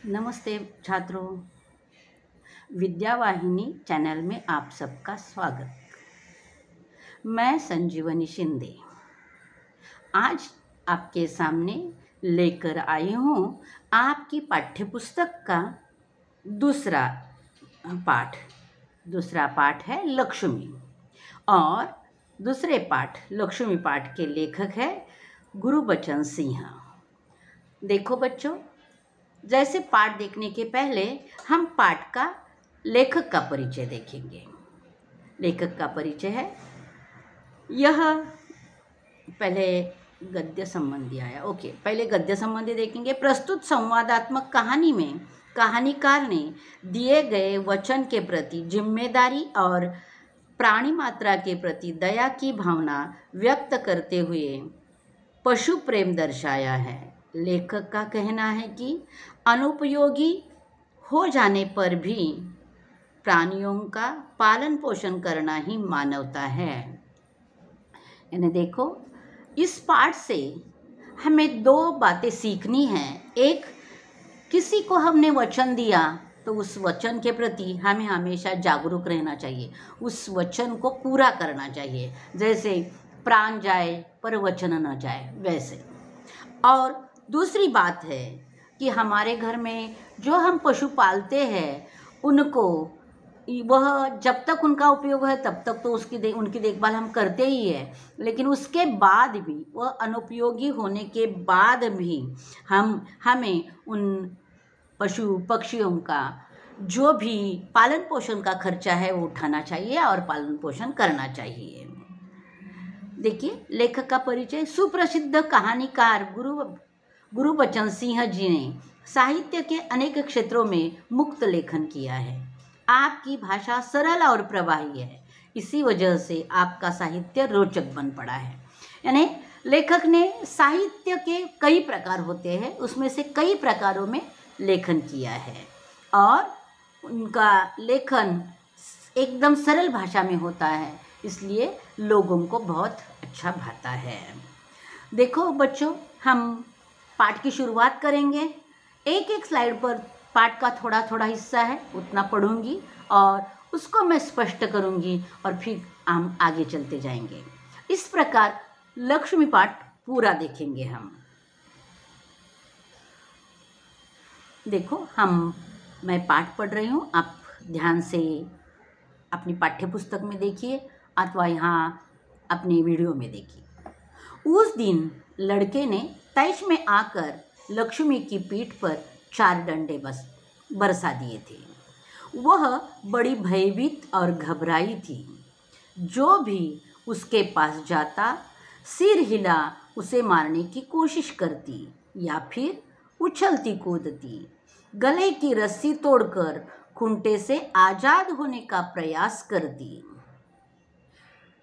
नमस्ते छात्रों, विद्यावाहिनी चैनल में आप सबका स्वागत। मैं संजीवनी शिंदे आज आपके सामने लेकर आई हूँ आपकी पाठ्यपुस्तक का दूसरा पाठ है लक्ष्मी। और दूसरे पाठ लक्ष्मी पाठ के लेखक है गुरुबचन सिंह। देखो बच्चों, जैसे पाठ देखने के पहले हम पाठ का लेखक का परिचय देखेंगे। लेखक का परिचय है यह, पहले गद्य संबंधी आया। ओके, पहले गद्य संबंधी देखेंगे। प्रस्तुत संवादात्मक कहानी में कहानीकार ने दिए गए वचन के प्रति जिम्मेदारी और प्राणी मात्रा के प्रति दया की भावना व्यक्त करते हुए पशु प्रेम दर्शाया है। लेखक का कहना है कि अनुपयोगी हो जाने पर भी प्राणियों का पालन पोषण करना ही मानवता है। यानी देखो, इस पाठ से हमें दो बातें सीखनी हैं। एक, किसी को हमने वचन दिया तो उस वचन के प्रति हमें हमेशा जागरूक रहना चाहिए, उस वचन को पूरा करना चाहिए। जैसे प्राण जाए पर वचन न जाए, वैसे। और दूसरी बात है कि हमारे घर में जो हम पशु पालते हैं उनको वह जब तक उनका उपयोग है तब तक तो उनकी देखभाल हम करते ही है, लेकिन उसके बाद भी, वह अनुपयोगी होने के बाद भी हमें उन पशु पक्षियों का जो भी पालन पोषण का खर्चा है वो उठाना चाहिए और पालन पोषण करना चाहिए। देखिए, लेखक का परिचय। सुप्रसिद्ध कहानीकार गुरुबचन सिंह जी ने साहित्य के अनेक क्षेत्रों में मुक्त लेखन किया है। आपकी भाषा सरल और प्रवाही है, इसी वजह से आपका साहित्य रोचक बन पड़ा है। यानी लेखक ने साहित्य के कई प्रकार होते हैं, उसमें से कई प्रकारों में लेखन किया है और उनका लेखन एकदम सरल भाषा में होता है, इसलिए लोगों को बहुत अच्छा भाता है। देखो बच्चों, हम पाठ की शुरुआत करेंगे। एक एक स्लाइड पर पाठ का थोड़ा थोड़ा हिस्सा है, उतना पढ़ूंगी और उसको मैं स्पष्ट करूंगी और फिर हम आगे चलते जाएंगे। इस प्रकार लक्ष्मी पाठ पूरा देखेंगे हम। देखो, मैं पाठ पढ़ रही हूँ, आप ध्यान से अपनी पाठ्यपुस्तक में देखिए अथवा यहाँ अपने वीडियो में देखिए। उस दिन लड़के ने तैश में आकर लक्ष्मी की पीठ पर 4 डंडे बरसा दिए थे। वह बड़ी भयभीत और घबराई थी। जो भी उसके पास जाता सिर हिला उसे मारने की कोशिश करती या फिर उछलती कूदती, गले की रस्सी तोड़कर खूंटे से आज़ाद होने का प्रयास करती।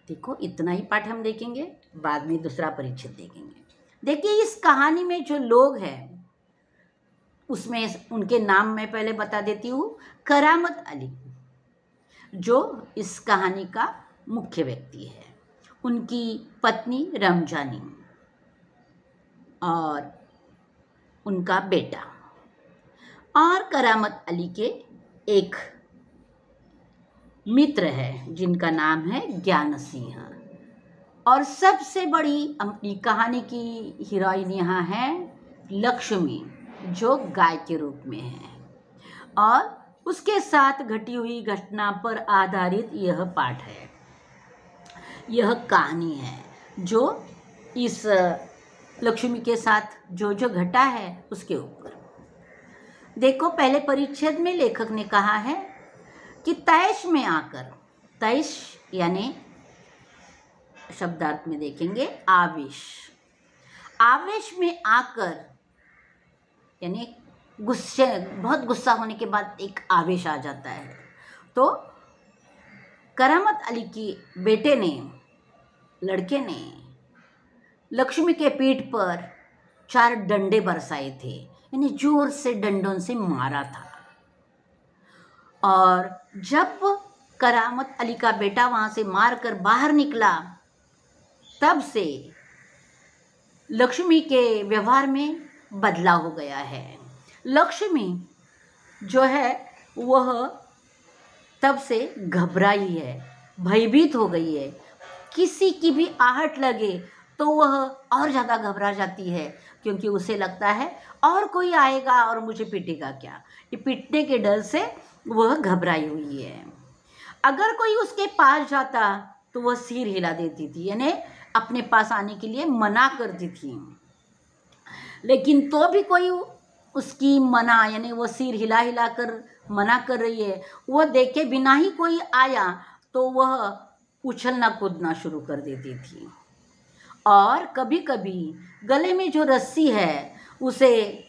देखो, इतना ही पाठ हम देखेंगे, बाद में दूसरा परिच्छेद देखेंगे। देखिए, इस कहानी में जो लोग हैं उसमें उनके नाम मैं पहले बता देती हूँ। करामत अली, जो इस कहानी का मुख्य व्यक्ति है, उनकी पत्नी रमजानी और उनका बेटा, और करामत अली के एक मित्र है जिनका नाम है ज्ञान सिंह। और सबसे बड़ी अपनी कहानी की हीरोइन यहाँ है लक्ष्मी, जो गाय के रूप में है। और उसके साथ घटी हुई घटना पर आधारित यह पाठ है, यह कहानी है जो इस लक्ष्मी के साथ जो घटा है उसके ऊपर। देखो, पहले परिच्छेद में लेखक ने कहा है कि तैश में आकर, तैश यानी शब्दार्थ में देखेंगे आवेश, आवेश में आकर यानी गुस्से, बहुत गुस्सा होने के बाद एक आवेश आ जाता है। तो करामत अली की बेटे ने, लड़के ने लक्ष्मी के पीठ पर 4 डंडे बरसाए थे, यानी जोर से डंडों से मारा था। और जब करामत अली का बेटा वहाँ से मारकर बाहर निकला, तब से लक्ष्मी के व्यवहार में बदलाव हो गया है। लक्ष्मी जो है वह तब से घबराई है, भयभीत हो गई है। किसी की भी आहट लगे तो वह और ज़्यादा घबरा जाती है, क्योंकि उसे लगता है और कोई आएगा और मुझे पीटेगा क्या। ये पीटने के डर से वह घबराई हुई है। अगर कोई उसके पास जाता तो वह सिर हिला देती थी, यानी अपने पास आने के लिए मना करती थी। लेकिन तो भी कोई उसकी मना, यानी वो सिर हिला हिला कर मना कर रही है, वह देखे बिना ही कोई आया तो वह उछलना कूदना शुरू कर देती थी। और कभी कभी गले में जो रस्सी है उसे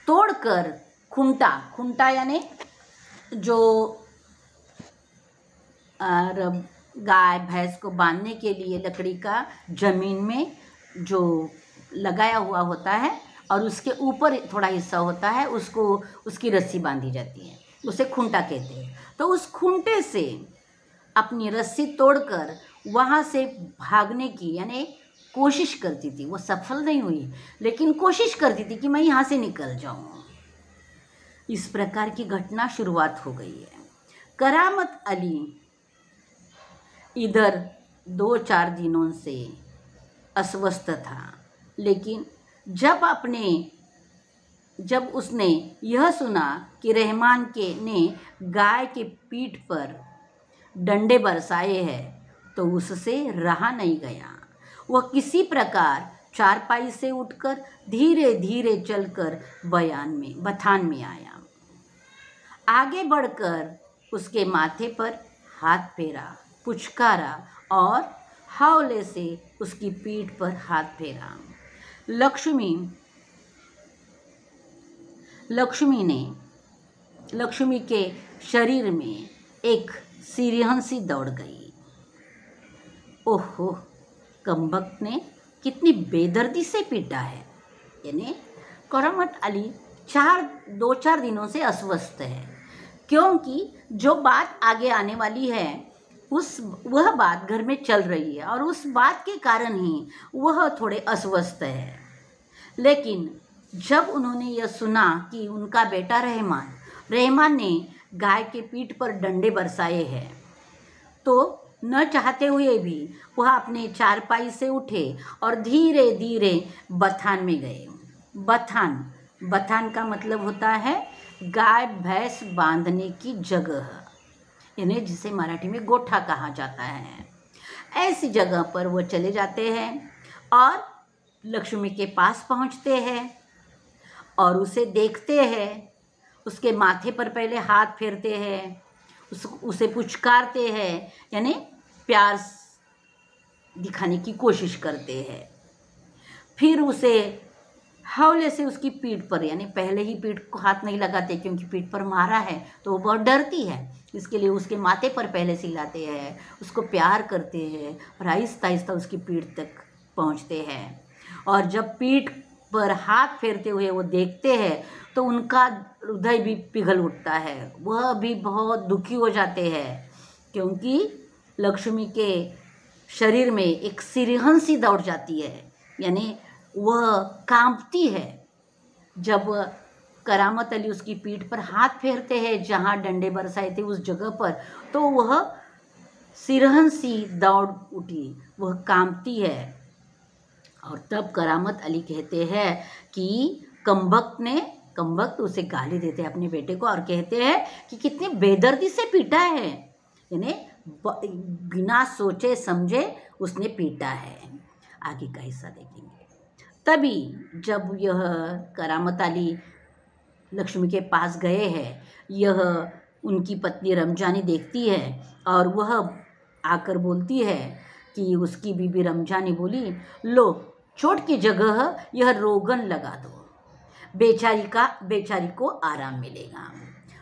तोड़कर खूंटा यानी जो गाय भैंस को बांधने के लिए लकड़ी का जमीन में जो लगाया हुआ होता है और उसके ऊपर थोड़ा हिस्सा होता है, उसको उसकी रस्सी बांधी जाती है, उसे खूंटा कहते हैं। तो उस खूंटे से अपनी रस्सी तोड़कर वहाँ से भागने की यानी कोशिश करती थी। वो सफल नहीं हुई, लेकिन कोशिश करती थी कि मैं यहाँ से निकल जाऊँ। इस प्रकार की घटना शुरुआत हो गई है। करामत अली इधर 2-4 दिनों से अस्वस्थ था, लेकिन जब उसने यह सुना कि रहमान ने गाय के पीठ पर डंडे बरसाए हैं तो उससे रहा नहीं गया। वह किसी प्रकार चारपाई से उठकर धीरे धीरे चलकर बथान में आया। आगे बढ़कर उसके माथे पर हाथ फेरा, पुचकारा और हौले से उसकी पीठ पर हाथ फेरा। लक्ष्मी के शरीर में एक सिरहंसी दौड़ गई। ओहो, कमबख्त ने कितनी बेदर्दी से पीटा है। यानी करामत अली 2-4 दिनों से अस्वस्थ है, क्योंकि जो बात आगे आने वाली है वह बात घर में चल रही है और उस बात के कारण ही वह थोड़े अस्वस्थ है। लेकिन जब उन्होंने यह सुना कि उनका बेटा रहमान ने गाय के पीठ पर डंडे बरसाए हैं, तो न चाहते हुए भी वह अपने चारपाई से उठे और धीरे धीरे बथान में गए। बथान का मतलब होता है गाय भैंस बांधने की जगह, यानी जिसे मराठी में गोठा कहा जाता है। ऐसी जगह पर वो चले जाते हैं और लक्ष्मी के पास पहुंचते हैं और उसे देखते हैं। उसके माथे पर पहले हाथ फेरते हैं, उसे पुचकारते हैं, यानी प्यार दिखाने की कोशिश करते हैं। फिर उसे हौले से उसकी पीठ पर, यानी पहले ही पीठ को हाथ नहीं लगाते क्योंकि पीठ पर मारा है तो वो बहुत डरती है, इसके लिए उसके माथे पर पहले सिलाते हैं, उसको प्यार करते हैं और आहिस्ता आहिस्ता उसकी पीठ तक पहुंचते हैं। और जब पीठ पर हाथ फेरते हुए वो देखते हैं तो उनका हृदय भी पिघल उठता है, वह भी बहुत दुखी हो जाते हैं, क्योंकि लक्ष्मी के शरीर में एक सिरहंसी दौड़ जाती है, यानी वह कांपती है। जब करामत अली उसकी पीठ पर हाथ फेरते हैं जहाँ डंडे बरसाए थे उस जगह पर, तो वह सिरहंसी दौड़ उठी, वह कांपती है। और तब करामत अली कहते हैं कि कमबख्त उसे गाली देते हैं अपने बेटे को और कहते हैं कि कितनी बेदर्दी से पीटा है, यानी बिना सोचे समझे उसने पीटा है। आगे का हिस्सा देखेंगे। तभी जब यह करामत अली लक्ष्मी के पास गए हैं, यह उनकी पत्नी रमजानी देखती है और वह आकर बोलती है कि उसकी बीबी रमजानी बोली, लो चोट की जगह यह रोगन लगा दो, बेचारी को आराम मिलेगा।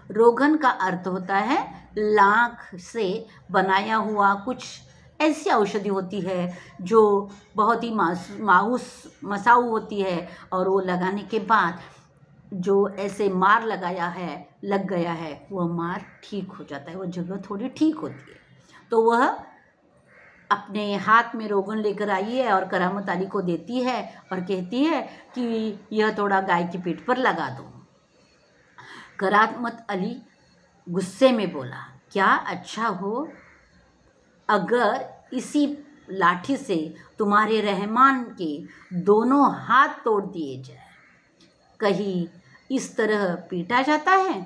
रोगन का अर्थ होता है लाख से बनाया हुआ कुछ ऐसी औषधि होती है जो बहुत ही मसाऊ होती है और वो लगाने के बाद जो ऐसे मार लग गया है वह मार ठीक हो जाता है, वह जगह थोड़ी ठीक होती है। तो वह अपने हाथ में रोगन लेकर आई है और करामत अली को देती है और कहती है कि यह थोड़ा गाय की पीठ पर लगा दो। करामत अली गुस्से में बोला, क्या अच्छा हो अगर इसी लाठी से तुम्हारे रहमान के दोनों हाथ तोड़ दिए जाए, कहीं इस तरह पीटा जाता है।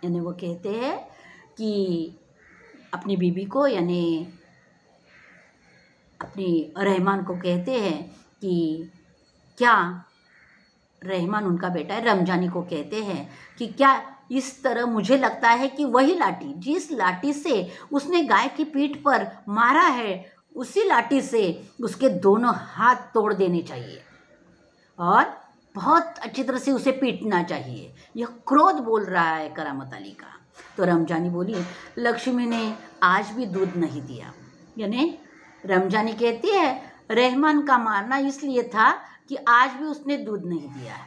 यानी वो कहते हैं कि अपनी बीबी को, यानी अपनी रहमान को कहते हैं कि क्या, रहमान उनका बेटा है, रमजानी को कहते हैं कि क्या इस तरह मुझे लगता है कि वही लाठी, जिस लाठी से उसने गाय की पीठ पर मारा है, उसी लाठी से उसके दोनों हाथ तोड़ देने चाहिए और बहुत अच्छी तरह से उसे पीटना चाहिए। यह क्रोध बोल रहा है करामत अली का। तो रमजानी बोली, लक्ष्मी ने आज भी दूध नहीं दिया। यानी रमजानी कहती है रहमान का मारना इसलिए था कि आज भी उसने दूध नहीं दिया है,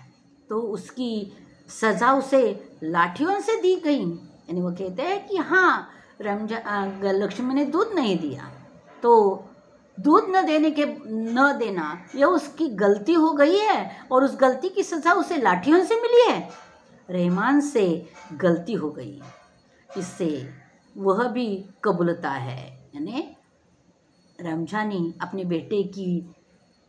तो उसकी सज़ा उसे लाठियों से दी गई। यानी वो कहते हैं कि हाँ, लक्ष्मी ने दूध नहीं दिया, तो दूध न देना यह उसकी गलती हो गई है और उस गलती की सज़ा उसे लाठियों से मिली है। रहमान से गलती हो गई, इससे वह भी कबूलता है। यानी रमजानी अपने बेटे की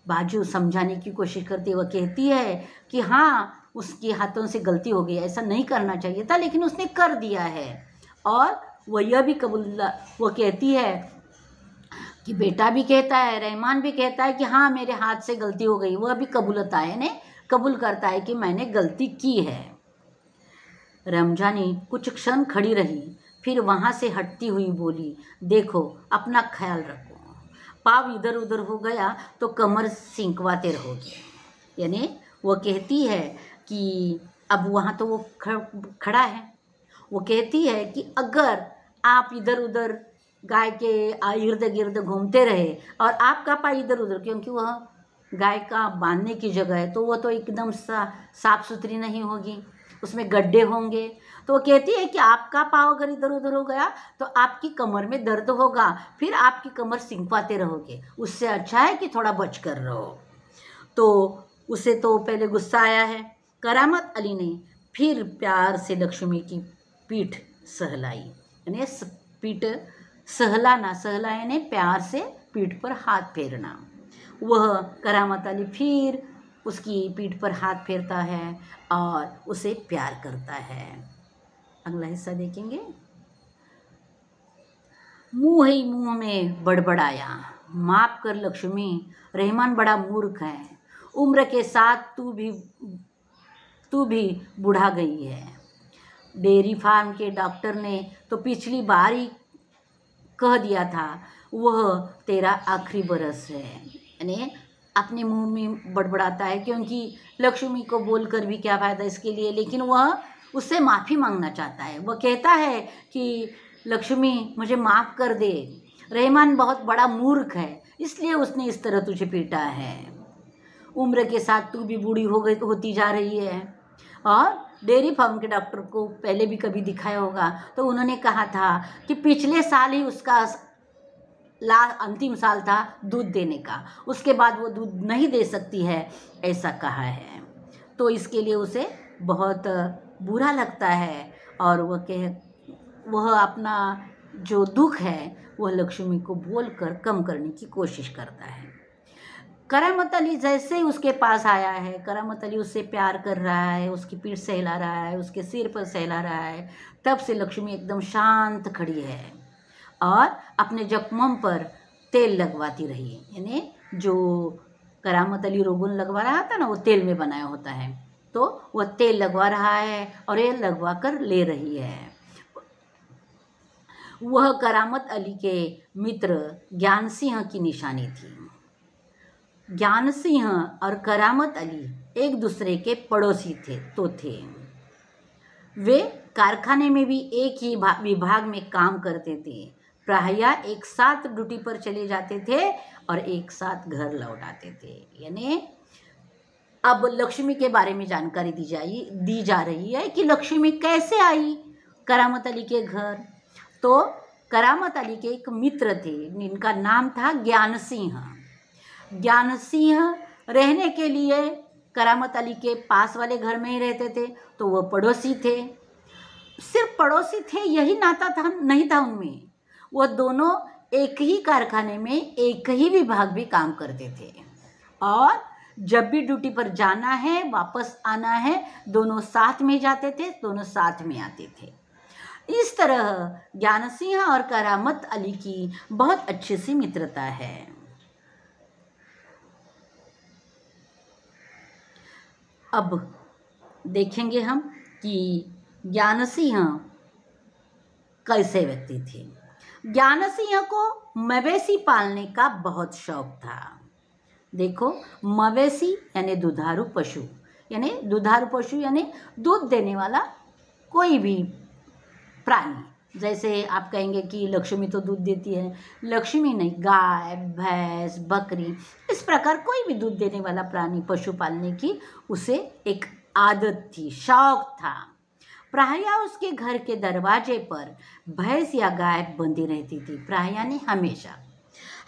बाजू समझाने की कोशिश करती है। वह कहती है कि हाँ, उसके हाथों से गलती हो गई, ऐसा नहीं करना चाहिए था, लेकिन उसने कर दिया है। और वह यह भी वो कहती है कि बेटा भी कहता है, रहमान भी कहता है कि हाँ, मेरे हाथ से गलती हो गई। वह भी कबूलता है, ने कबूल करता है कि मैंने गलती की है। रमजानी कुछ क्षण खड़ी रही, फिर वहाँ से हटती हुई बोली, देखो अपना ख्याल रखो, पाँव इधर उधर हो गया तो कमर सिंकवाते रहोगे। यानी वो कहती है कि अब वहाँ तो वो खड़ा है, वो कहती है कि अगर आप इधर उधर गाय के इर्द गिर्द घूमते रहे और आपका पाँव इधर उधर, क्योंकि वह गाय का बांधने की जगह है, तो वह तो एकदम साफ सुथरी नहीं होगी, उसमें गड्ढे होंगे। तो वो कहती है कि आपका पाँव अगर इधर उधर हो गया तो आपकी कमर में दर्द होगा, फिर आपकी कमर सिंकवाते रहोगे। उससे अच्छा है कि थोड़ा बच कर रहो। तो उसे तो पहले गुस्सा आया है। करामत अली ने फिर प्यार से लक्ष्मी की पीठ सहलाई। यानी पीठ सहलाना, यानी प्यार से पीठ पर हाथ फेरना। वह करामत अली फिर उसकी पीठ पर हाथ फेरता है और उसे प्यार करता है। अगला हिस्सा देखेंगे। मुंह ही मुंह में बड़बड़ाया, माफ कर लक्ष्मी, रहमान बड़ा मूर्ख है, उम्र के साथ तू भी बुढ़ा गई है। डेयरी फार्म के डॉक्टर ने तो पिछली बार ही कह दिया था वह तेरा आखिरी बरस है। यानी अपने मुंह में बड़बड़ाता है, क्योंकि लक्ष्मी को बोलकर भी क्या फ़ायदा इसके लिए, लेकिन वह उससे माफ़ी मांगना चाहता है। वह कहता है कि लक्ष्मी मुझे माफ़ कर दे, रहमान बहुत बड़ा मूर्ख है, इसलिए उसने इस तरह तुझे पीटा है। उम्र के साथ तू भी बूढ़ी होती जा रही है। और डेयरी फार्म के डॉक्टर को पहले भी कभी दिखाया होगा, तो उन्होंने कहा था कि पिछले साल ही उसका अंतिम साल था दूध देने का, उसके बाद वो दूध नहीं दे सकती है, ऐसा कहा है। तो इसके लिए उसे बहुत बुरा लगता है और वह अपना जो दुख है वह लक्ष्मी को बोलकर कम करने की कोशिश करता है। करामत अली जैसे ही उसके पास आया है, करामत अली उससे प्यार कर रहा है, उसकी पीठ सहला रहा है, उसके सिर पर सहला रहा है, तब से लक्ष्मी एकदम शांत खड़ी है और अपने जख्मों पर तेल लगवाती रही। यानी जो करामत अली रोगन लगवा रहा था ना, वो तेल में बनाया होता है, तो वह तेल लगवा रहा है और ये लगवा कर ले रही है। वह करामत अली के मित्र ज्ञान सिंह की निशानी थी। ज्ञान सिंह और करामत अली एक दूसरे के पड़ोसी थे। वे कारखाने में भी एक ही विभाग में काम करते थे। प्रायः एक साथ ड्यूटी पर चले जाते थे और एक साथ घर लौट आते थे। यानी अब लक्ष्मी के बारे में जानकारी दी जा रही है कि लक्ष्मी कैसे आई करामत अली के घर। तो करामत अली के एक मित्र थे जिनका नाम था ज्ञान सिंह। ज्ञान सिंह रहने के लिए करामत अली के पास वाले घर में ही रहते थे, तो वह पड़ोसी थे। सिर्फ पड़ोसी थे यही नाता था नहीं था उनमें, वो दोनों एक ही कारखाने में एक ही विभाग भी काम करते थे और जब भी ड्यूटी पर जाना है वापस आना है दोनों साथ में जाते थे, दोनों साथ में आते थे। इस तरह ज्ञान सिंह और करामत अली की बहुत अच्छी सी मित्रता है। अब देखेंगे हम कि ज्ञान सिंह कैसे व्यक्ति थे। ज्ञान सिंह को मवेशी पालने का बहुत शौक था। देखो, मवेशी यानी दुधारू पशु, यानी दूध देने वाला कोई भी प्राणी। जैसे आप कहेंगे कि लक्ष्मी तो दूध देती है, लक्ष्मी नहीं, गाय, भैंस, बकरी, इस प्रकार कोई भी दूध देने वाला प्राणी पशु पालने की उसे एक आदत थी, शौक था। प्रायः उसके घर के दरवाजे पर भैंस या गाय बंधी रहती थी। प्रायः यानी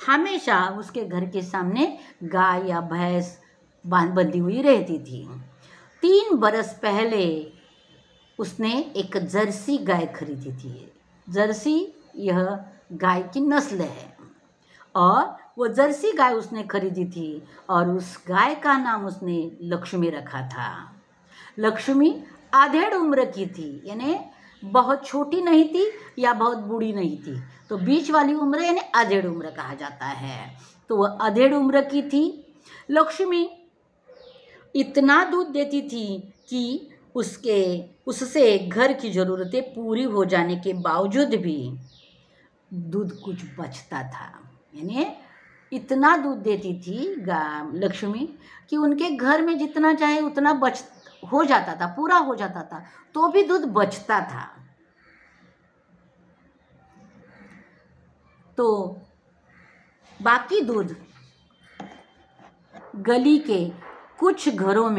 हमेशा उसके घर के सामने गाय या भैंस बंधी हुई रहती थी। 3 बरस पहले उसने एक जर्सी गाय खरीदी थी। जर्सी यह गाय की नस्ल है और वो जर्सी गाय उसने खरीदी थी और उस गाय का नाम उसने लक्ष्मी रखा था। लक्ष्मी आधेड़ उम्र की थी, यानी बहुत छोटी नहीं थी या बहुत बूढ़ी नहीं थी, तो बीच वाली उम्र यानी आधेड़ उम्र कहा जाता है। तो वह आधेड़ उम्र की थी। लक्ष्मी इतना दूध देती थी कि उससे घर की ज़रूरतें पूरी हो जाने के बावजूद भी दूध कुछ बचता था। यानी इतना दूध देती थी लक्ष्मी कि उनके घर में जितना चाहे उतना हो जाता था, पूरा हो जाता था, तो भी दूध बचता था। तो बाकी दूध गली के कुछ घरों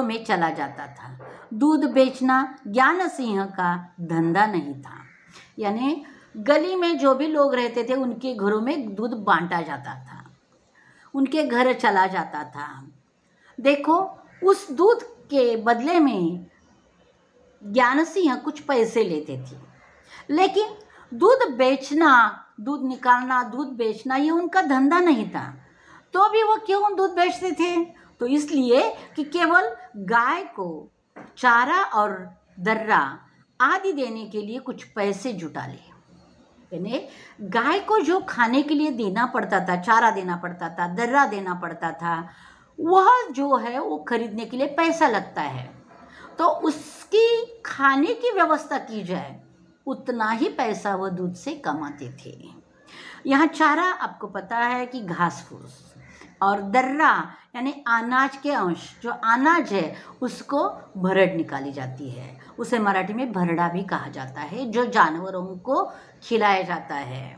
में चला जाता था। दूध बेचना ज्ञान सिंह का धंधा नहीं था, यानी गली में जो भी लोग रहते थे उनके घरों में दूध बांटा जाता था, उनके घर चला जाता था। देखो, उस दूध के बदले में ज्ञान सिंह कुछ पैसे लेते थे, लेकिन दूध बेचना, दूध निकालना, दूध बेचना ये उनका धंधा नहीं था। तो भी वो क्यों दूध बेचते थे? तो इसलिए कि केवल गाय को चारा और दर्रा आदि देने के लिए कुछ पैसे जुटा ले। यानी गाय को जो खाने के लिए देना पड़ता था, चारा देना पड़ता था, दर्रा देना पड़ता था, वह जो है वो खरीदने के लिए पैसा लगता है, तो उसकी खाने की व्यवस्था की जाए उतना ही पैसा वह दूध से कमाते थे। यहाँ चारा आपको पता है कि घास फूस, और दर्रा यानी अनाज के अंश, जो अनाज है उसको भरड़ निकाली जाती है, उसे मराठी में भरड़ा भी कहा जाता है, जो जानवरों को खिलाया जाता है।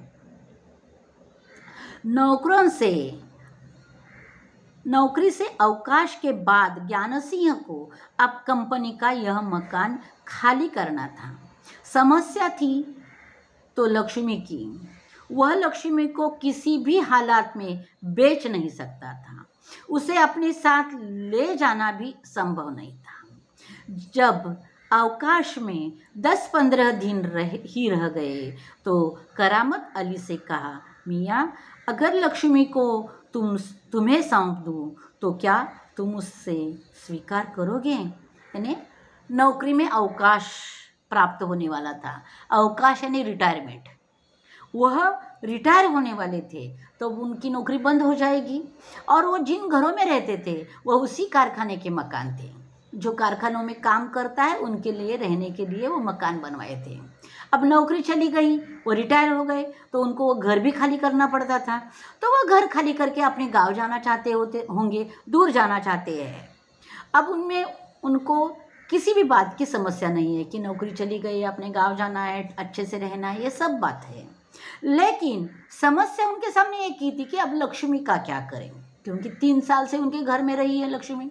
नौकरी से अवकाश के बाद ज्ञान सिंह को अब कंपनी का यह मकान खाली करना था। समस्या थी तो लक्ष्मी की। वह लक्ष्मी को किसी भी हालात में बेच नहीं सकता था, उसे अपने साथ ले जाना भी संभव नहीं था। जब अवकाश में 10-15 दिन रह गए तो करामत अली से कहा, मियाँ, अगर लक्ष्मी को तुम्हें सौंप दूँ तो क्या तुम उससे स्वीकार करोगे? यानी नौकरी में अवकाश प्राप्त होने वाला था। अवकाश यानी रिटायरमेंट। वह रिटायर होने वाले थे तो उनकी नौकरी बंद हो जाएगी, और वो जिन घरों में रहते थे वह उसी कारखाने के मकान थे। जो कारखानों में काम करता है उनके लिए रहने के लिए वो मकान बनवाए थे। अब नौकरी चली गई, वो रिटायर हो गए, तो उनको वो घर भी खाली करना पड़ता था। तो वह घर खाली करके अपने गांव जाना चाहते होंगे, दूर जाना चाहते हैं। अब उनको किसी भी बात की समस्या नहीं है कि नौकरी चली गई, अपने गांव जाना है, अच्छे से रहना है, ये सब बात है। लेकिन समस्या उनके सामने एक ही थी कि अब लक्ष्मी का क्या करें, क्योंकि 3 साल से उनके घर में रही है लक्ष्मी।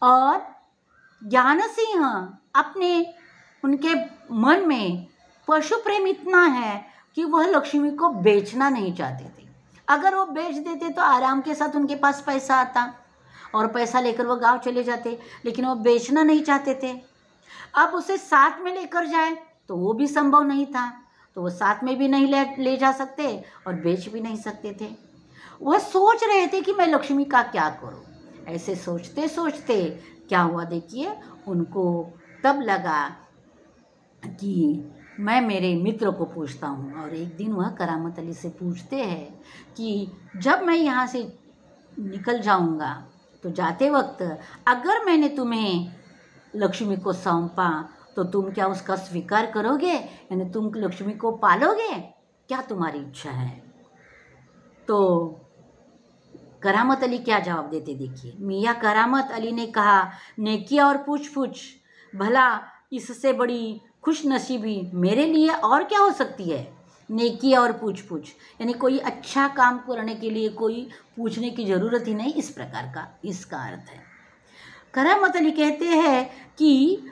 और ज्ञान सिंह उनके मन में पशु प्रेम इतना है कि वह लक्ष्मी को बेचना नहीं चाहते थे। अगर वो बेच देते तो आराम के साथ उनके पास पैसा आता और पैसा लेकर वो गांव चले जाते, लेकिन वो बेचना नहीं चाहते थे। अब उसे साथ में लेकर जाए तो वो भी संभव नहीं था, तो वो साथ में भी नहीं ले जा सकते और बेच भी नहीं सकते थे। वह सोच रहे थे कि मैं लक्ष्मी का क्या करूं। ऐसे सोचते सोचते क्या हुआ देखिए, उनको तब लगा कि मैं मेरे मित्र को पूछता हूँ। और एक दिन वह करामत अली से पूछते हैं कि जब मैं यहाँ से निकल जाऊँगा तो जाते वक्त अगर मैंने तुम्हें लक्ष्मी को सौंपा तो तुम क्या उसका स्वीकार करोगे, यानी तुम लक्ष्मी को पालोगे, क्या तुम्हारी इच्छा है। तो करामत अली क्या जवाब देते देखिए। मियाँ करामत अली ने कहा, नेकिया और पूछ भला इससे बड़ी खुशनसीबी मेरे लिए और क्या हो सकती है। नेकिया और पूछ यानी कोई अच्छा काम करने के लिए कोई पूछने की ज़रूरत ही नहीं, इस प्रकार का इसका अर्थ है। करामत अली कहते हैं कि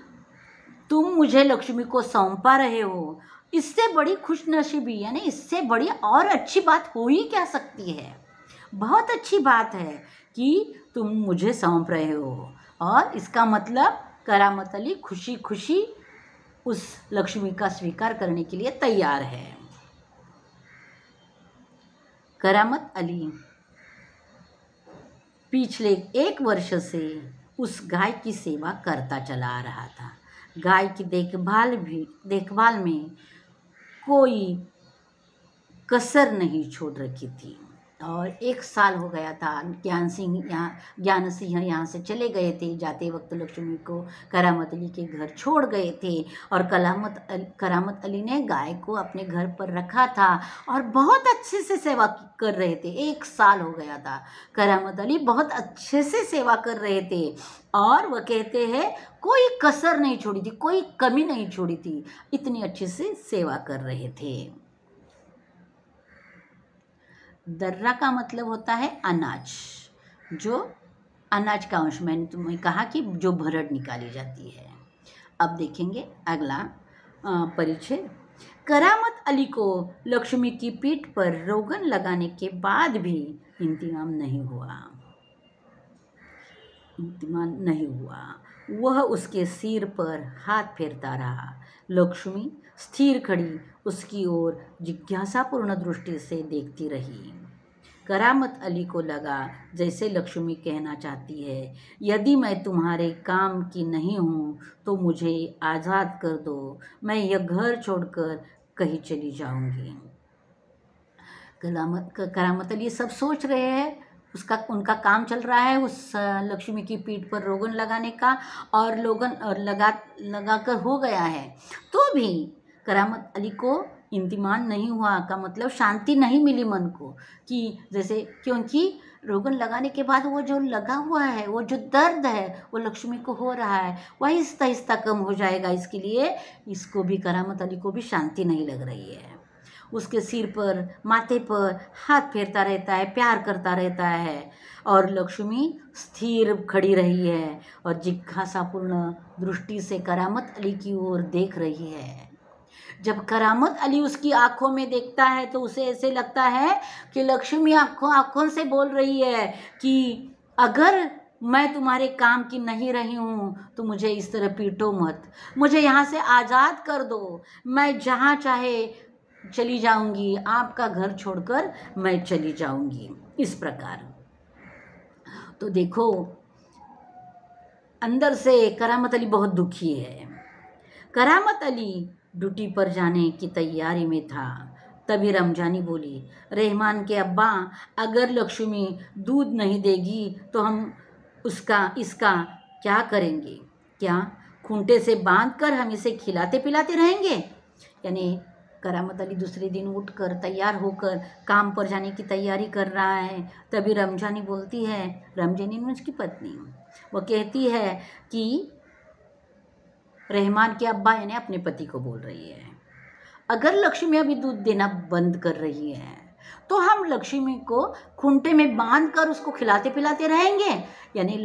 तुम मुझे लक्ष्मी को सौंपा रहे हो, इससे बड़ी खुशनसीबी यानी इससे बड़ी और अच्छी बात हो ही क्या सकती है। बहुत अच्छी बात है कि तुम मुझे सौंप रहे हो। और इसका मतलब करामत अली खुशी खुशी उस लक्ष्मी का स्वीकार करने के लिए तैयार है। करामत अली पिछले 1 वर्ष से उस गाय की सेवा करता चला आ रहा था। गाय की देखभाल में कोई कसर नहीं छोड़ रखी थी। और 1 साल हो गया था। ज्ञान सिंह यहाँ से चले गए थे। जाते वक्त लक्ष्मी को करामत अली के घर छोड़ गए थे और करामत अली ने गाय को अपने घर पर रखा था और बहुत अच्छे से सेवा कर रहे थे। 1 साल हो गया था, करामत अली बहुत अच्छे से सेवा कर रहे थे और वह कहते हैं कोई कसर नहीं छोड़ी थी, कोई कमी नहीं छोड़ी थी, इतनी अच्छे से सेवा कर रहे थे। दर्रा का मतलब होता है अनाज, जो अनाज का अंश, मैंने तुम्हें कहा कि जो भरड़ निकाली जाती है। अब देखेंगे अगला परिचय। करामत अली को लक्ष्मी की पीठ पर रोगन लगाने के बाद भी इंतजाम नहीं हुआ। वह उसके सिर पर हाथ फेरता रहा। लक्ष्मी स्थिर खड़ी उसकी ओर जिज्ञासापूर्ण दृष्टि से देखती रही। करामत अली को लगा जैसे लक्ष्मी कहना चाहती है, यदि मैं तुम्हारे काम की नहीं हूँ तो मुझे आज़ाद कर दो, मैं यह घर छोड़कर कहीं चली जाऊँगी। करामत अली सब सोच रहे हैं, उनका काम चल रहा है उस लक्ष्मी की पीठ पर रोगन लगाने का, और लगा कर हो गया है, तो भी करामत अली को इंतमान नहीं हुआ। का मतलब शांति नहीं मिली मन को, कि जैसे क्योंकि रोगन लगाने के बाद वो जो लगा हुआ है, वो जो दर्द है वो लक्ष्मी को हो रहा है, वह आहिस्ता आहिस्ता कम हो जाएगा। इसके लिए इसको भी, करामत अली को भी शांति नहीं लग रही है। उसके सिर पर, माथे पर हाथ फेरता रहता है, प्यार करता रहता है और लक्ष्मी स्थिर खड़ी रही है और जिज्ञासापूर्ण दृष्टि से करामत अली की ओर देख रही है। जब करामत अली उसकी आंखों में देखता है तो उसे ऐसे लगता है कि लक्ष्मी आंखों से बोल रही है कि अगर मैं तुम्हारे काम की नहीं रही हूँ तो मुझे इस तरह पीटो मत, मुझे यहाँ से आज़ाद कर दो, मैं जहाँ चाहे चली जाऊंगी, आपका घर छोड़कर मैं चली जाऊंगी। इस प्रकार तो देखो, अंदर से करामत अली बहुत दुखी है। करामत अली ड्यूटी पर जाने की तैयारी में था, तभी रमजानी बोली, रहमान के अब्बा, अगर लक्ष्मी दूध नहीं देगी तो हम इसका क्या करेंगे? क्या खूंटे से बांधकर हम इसे खिलाते पिलाते रहेंगे? यानी करामत अली दूसरे दिन उठकर तैयार होकर काम पर जाने की तैयारी कर रहा है। तभी रमजानी बोलती है, रमजानी में उसकी पत्नी, वो कहती है कि रहमान के अब्बा यानी अपने पति को बोल रही है, अगर लक्ष्मी अभी दूध देना बंद कर रही है तो हम लक्ष्मी को खूंटे में बांध कर उसको खिलाते पिलाते रहेंगे। यानी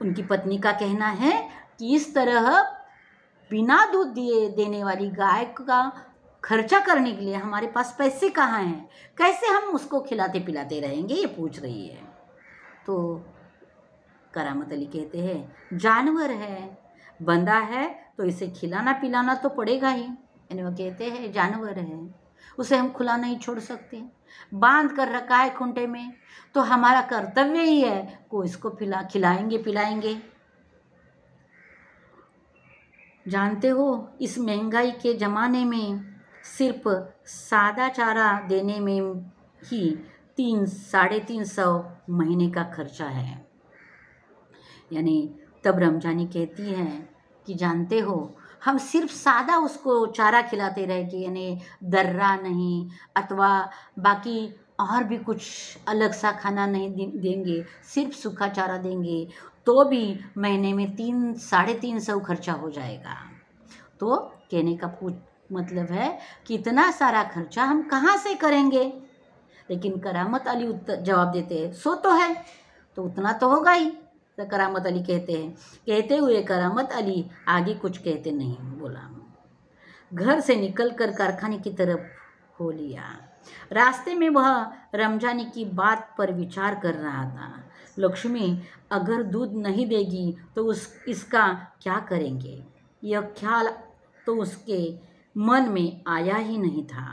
उनकी पत्नी का कहना है कि इस तरह बिना दूध देने वाली गाय का खर्चा करने के लिए हमारे पास पैसे कहाँ हैं, कैसे हम उसको खिलाते पिलाते रहेंगे, ये पूछ रही है। तो करामत अली कहते हैं जानवर है, बंधा है तो इसे खिलाना पिलाना तो पड़ेगा ही। यानी वो कहते हैं जानवर है, उसे हम खुला नहीं छोड़ सकते, बांध कर रखा है खूंटे में, तो हमारा कर्तव्य ही है को इसको खिलाएंगे पिलाएंगे। जानते हो इस महंगाई के ज़माने में सिर्फ सादा चारा देने में ही 300-350 महीने का खर्चा है। यानी तब रमजानी कहती हैं कि जानते हो हम सिर्फ सादा उसको चारा खिलाते रहे कि यानी दर्रा नहीं अथवा बाकी और भी कुछ अलग सा खाना नहीं देंगे, सिर्फ सूखा चारा देंगे तो भी महीने में 300-350 खर्चा हो जाएगा। तो कहने का मतलब है कि इतना सारा खर्चा हम कहाँ से करेंगे। लेकिन करामत अली जवाब देते हैं सो तो है तो उतना तो होगा ही। तो करामत अली कहते हैं, कहते हुए करामत अली आगे कुछ कहते नहीं, बोला घर से निकलकर कारखाने की तरफ हो लिया। रास्ते में वह रमजानी की बात पर विचार कर रहा था। लक्ष्मी अगर दूध नहीं देगी तो इसका क्या करेंगे, यह ख्याल तो उसके मन में आया ही नहीं था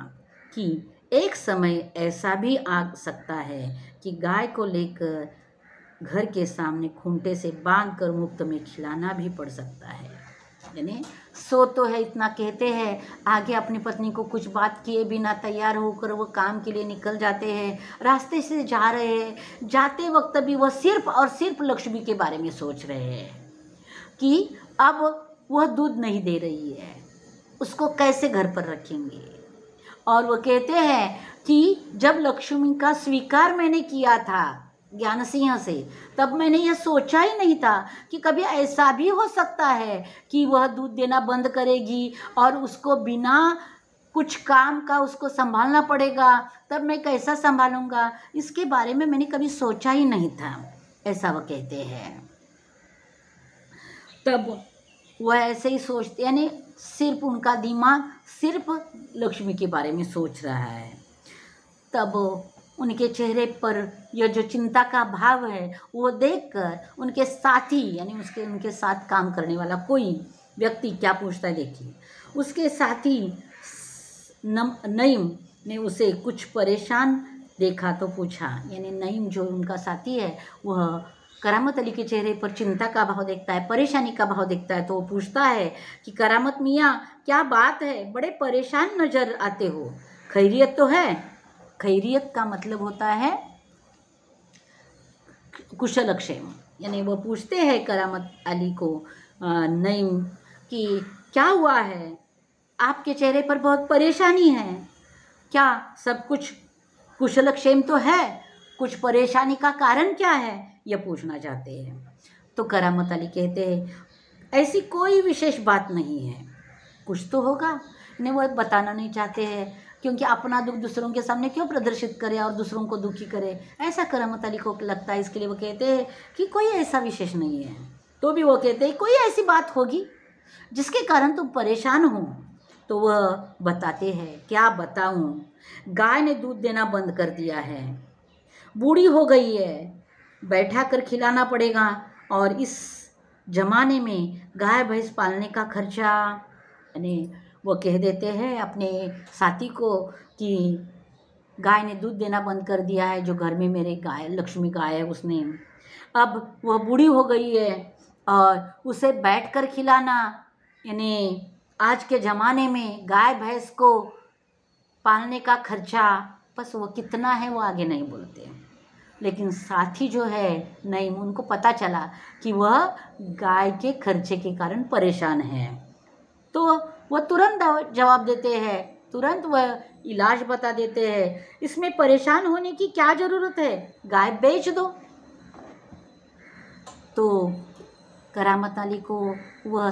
कि एक समय ऐसा भी आ सकता है कि गाय को लेकर घर के सामने खूंटे से बांधकर मुफ्त में खिलाना भी पड़ सकता है। यानी सो तो है इतना कहते हैं, आगे अपनी पत्नी को कुछ बात किए बिना तैयार होकर वो काम के लिए निकल जाते हैं। रास्ते से जा रहे हैं, जाते वक्त भी वह सिर्फ और सिर्फ लक्ष्मी के बारे में सोच रहे हैं कि अब वह दूध नहीं दे रही है, उसको कैसे घर पर रखेंगे। और वो कहते हैं कि जब लक्ष्मी का स्वीकार मैंने किया था ज्ञान सिंह से, तब मैंने यह सोचा ही नहीं था कि कभी ऐसा भी हो सकता है कि वह दूध देना बंद करेगी और उसको बिना कुछ काम का उसको संभालना पड़ेगा, तब मैं कैसा संभालूंगा, इसके बारे में मैंने कभी सोचा ही नहीं था, ऐसा वह कहते हैं। तब वह ऐसे ही सोचते, यानी सिर्फ उनका दिमाग सिर्फ लक्ष्मी के बारे में सोच रहा है। तब उनके चेहरे पर यह जो चिंता का भाव है वो देखकर उनके साथी यानी उनके साथ काम करने वाला कोई व्यक्ति क्या पूछता है, देखिए उसके साथी नईम ने उसे कुछ परेशान देखा तो पूछा। यानी नईम जो उनका साथी है वह करामत अली के चेहरे पर चिंता का भाव देखता है, परेशानी का भाव देखता है, तो वो पूछता है कि करामत मियाँ क्या बात है, बड़े परेशान नज़र आते हो, खैरियत तो है। खैरियत का मतलब होता है कुशलक्षेम। यानी वो पूछते हैं करामत अली को नईम कि क्या हुआ है, आपके चेहरे पर बहुत परेशानी है, क्या सब कुछ कुशलक्षेम तो है, कुछ परेशानी का कारण क्या है, यह पूछना चाहते हैं। तो करामत अली कहते हैं ऐसी कोई विशेष बात नहीं है, कुछ तो होगा, इन्हें वो बताना नहीं चाहते हैं क्योंकि अपना दुख दूसरों के सामने क्यों प्रदर्शित करे और दूसरों को दुखी करे, ऐसा करामत अली को लगता है। इसके लिए वो कहते हैं कि कोई ऐसा विशेष नहीं है। तो भी वो कहते हैं कोई ऐसी बात होगी जिसके कारण तुम परेशान हो। तो वह बताते हैं क्या बताऊं, गाय ने दूध देना बंद कर दिया है, बूढ़ी हो गई है, बैठा कर खिलाना पड़ेगा, और इस ज़माने में गाय भैंस पालने का खर्चा। यानी वो कह देते हैं अपने साथी को कि गाय ने दूध देना बंद कर दिया है, जो घर में मेरे गाय लक्ष्मी गाय है उसने, अब वह बूढ़ी हो गई है और उसे बैठकर खिलाना, यानी आज के ज़माने में गाय भैंस को पालने का खर्चा बस वो कितना है वो आगे नहीं बोलते। लेकिन साथी जो है नहीं, उनको पता चला कि वह गाय के खर्चे के कारण परेशान है, तो वह तुरंत जवाब देते हैं, तुरंत वह इलाज बता देते हैं, इसमें परेशान होने की क्या ज़रूरत है, गाय बेच दो। तो करामत अली को वह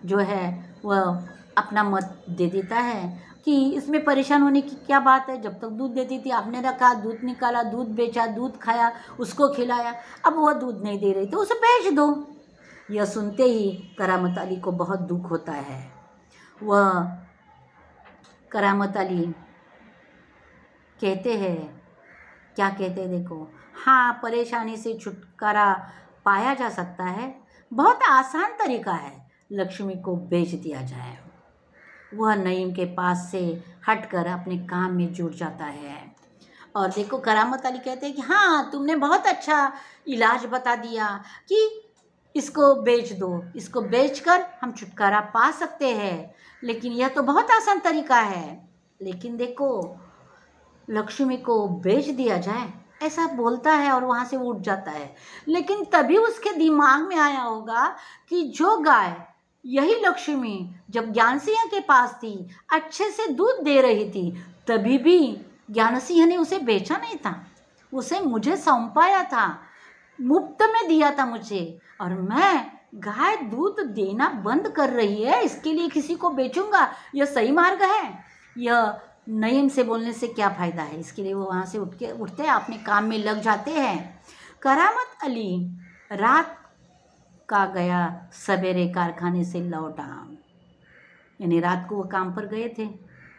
जो है वह अपना मत दे देता है कि इसमें परेशान होने की क्या बात है, जब तक दूध देती थी आपने रखा, दूध निकाला, दूध बेचा, दूध खाया, उसको खिलाया, अब वह दूध नहीं दे रही तो उसे बेच दो। यह सुनते ही करामत अली को बहुत दुख होता है। वह करामत अली कहते हैं, क्या कहते हैं देखो, हाँ परेशानी से छुटकारा पाया जा सकता है। बहुत आसान तरीका है, लक्ष्मी को बेच दिया जाए। वह नईम के पास से हटकर अपने काम में जुट जाता है। और देखो करामत अली कहते हैं कि हाँ, तुमने बहुत अच्छा इलाज बता दिया कि इसको बेच दो, इसको बेचकर हम छुटकारा पा सकते हैं। लेकिन यह तो बहुत आसान तरीका है। लेकिन देखो, लक्ष्मी को बेच दिया जाए, ऐसा बोलता है और वहाँ से उठ जाता है। लेकिन तभी उसके दिमाग में आया होगा कि जो गाय, यही लक्ष्मी जब ज्ञान सिंह के पास थी, अच्छे से दूध दे रही थी, तभी भी ज्ञान सिंह ने उसे बेचा नहीं था, उसे मुझे सौंपाया था, मुफ्त में दिया था मुझे। और मैं गाय दूध देना बंद कर रही है, इसके लिए किसी को बेचूंगा, यह सही मार्ग है? यह नईम से बोलने से क्या फ़ायदा है? इसके लिए वो वहाँ से उठते अपने काम में लग जाते हैं। करामत अली रात का गया, सवेरे कारखाने से लौटा, यानी रात को वो काम पर गए थे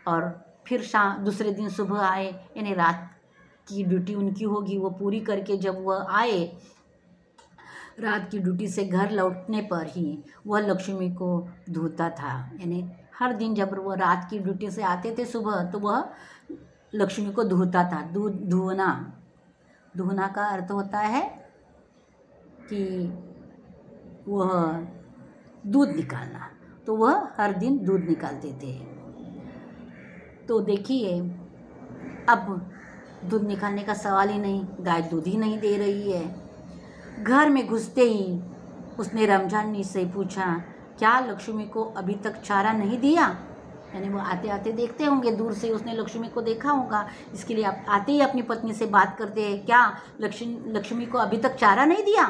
और फिर दूसरे दिन सुबह आए, यानी रात की ड्यूटी उनकी होगी, वो पूरी करके जब वह आए, रात की ड्यूटी से घर लौटने पर ही वह लक्ष्मी को धोता था। यानी हर दिन जब वो रात की ड्यूटी से आते थे सुबह, तो वह लक्ष्मी को धोता था। धोना का अर्थ होता है कि वह दूध निकालना, तो वह हर दिन दूध निकालते थे। तो देखिए, अब दूध निकालने का सवाल ही नहीं, गाय दूध ही नहीं दे रही है। घर में घुसते ही उसने रमजानी से पूछा, क्या लक्ष्मी को अभी तक चारा नहीं दिया? यानी वो आते आते देखते होंगे, दूर से उसने लक्ष्मी को देखा होगा, इसके लिए आप आते ही अपनी पत्नी से बात करते हैं, क्या लक्ष्मी को अभी तक चारा नहीं दिया?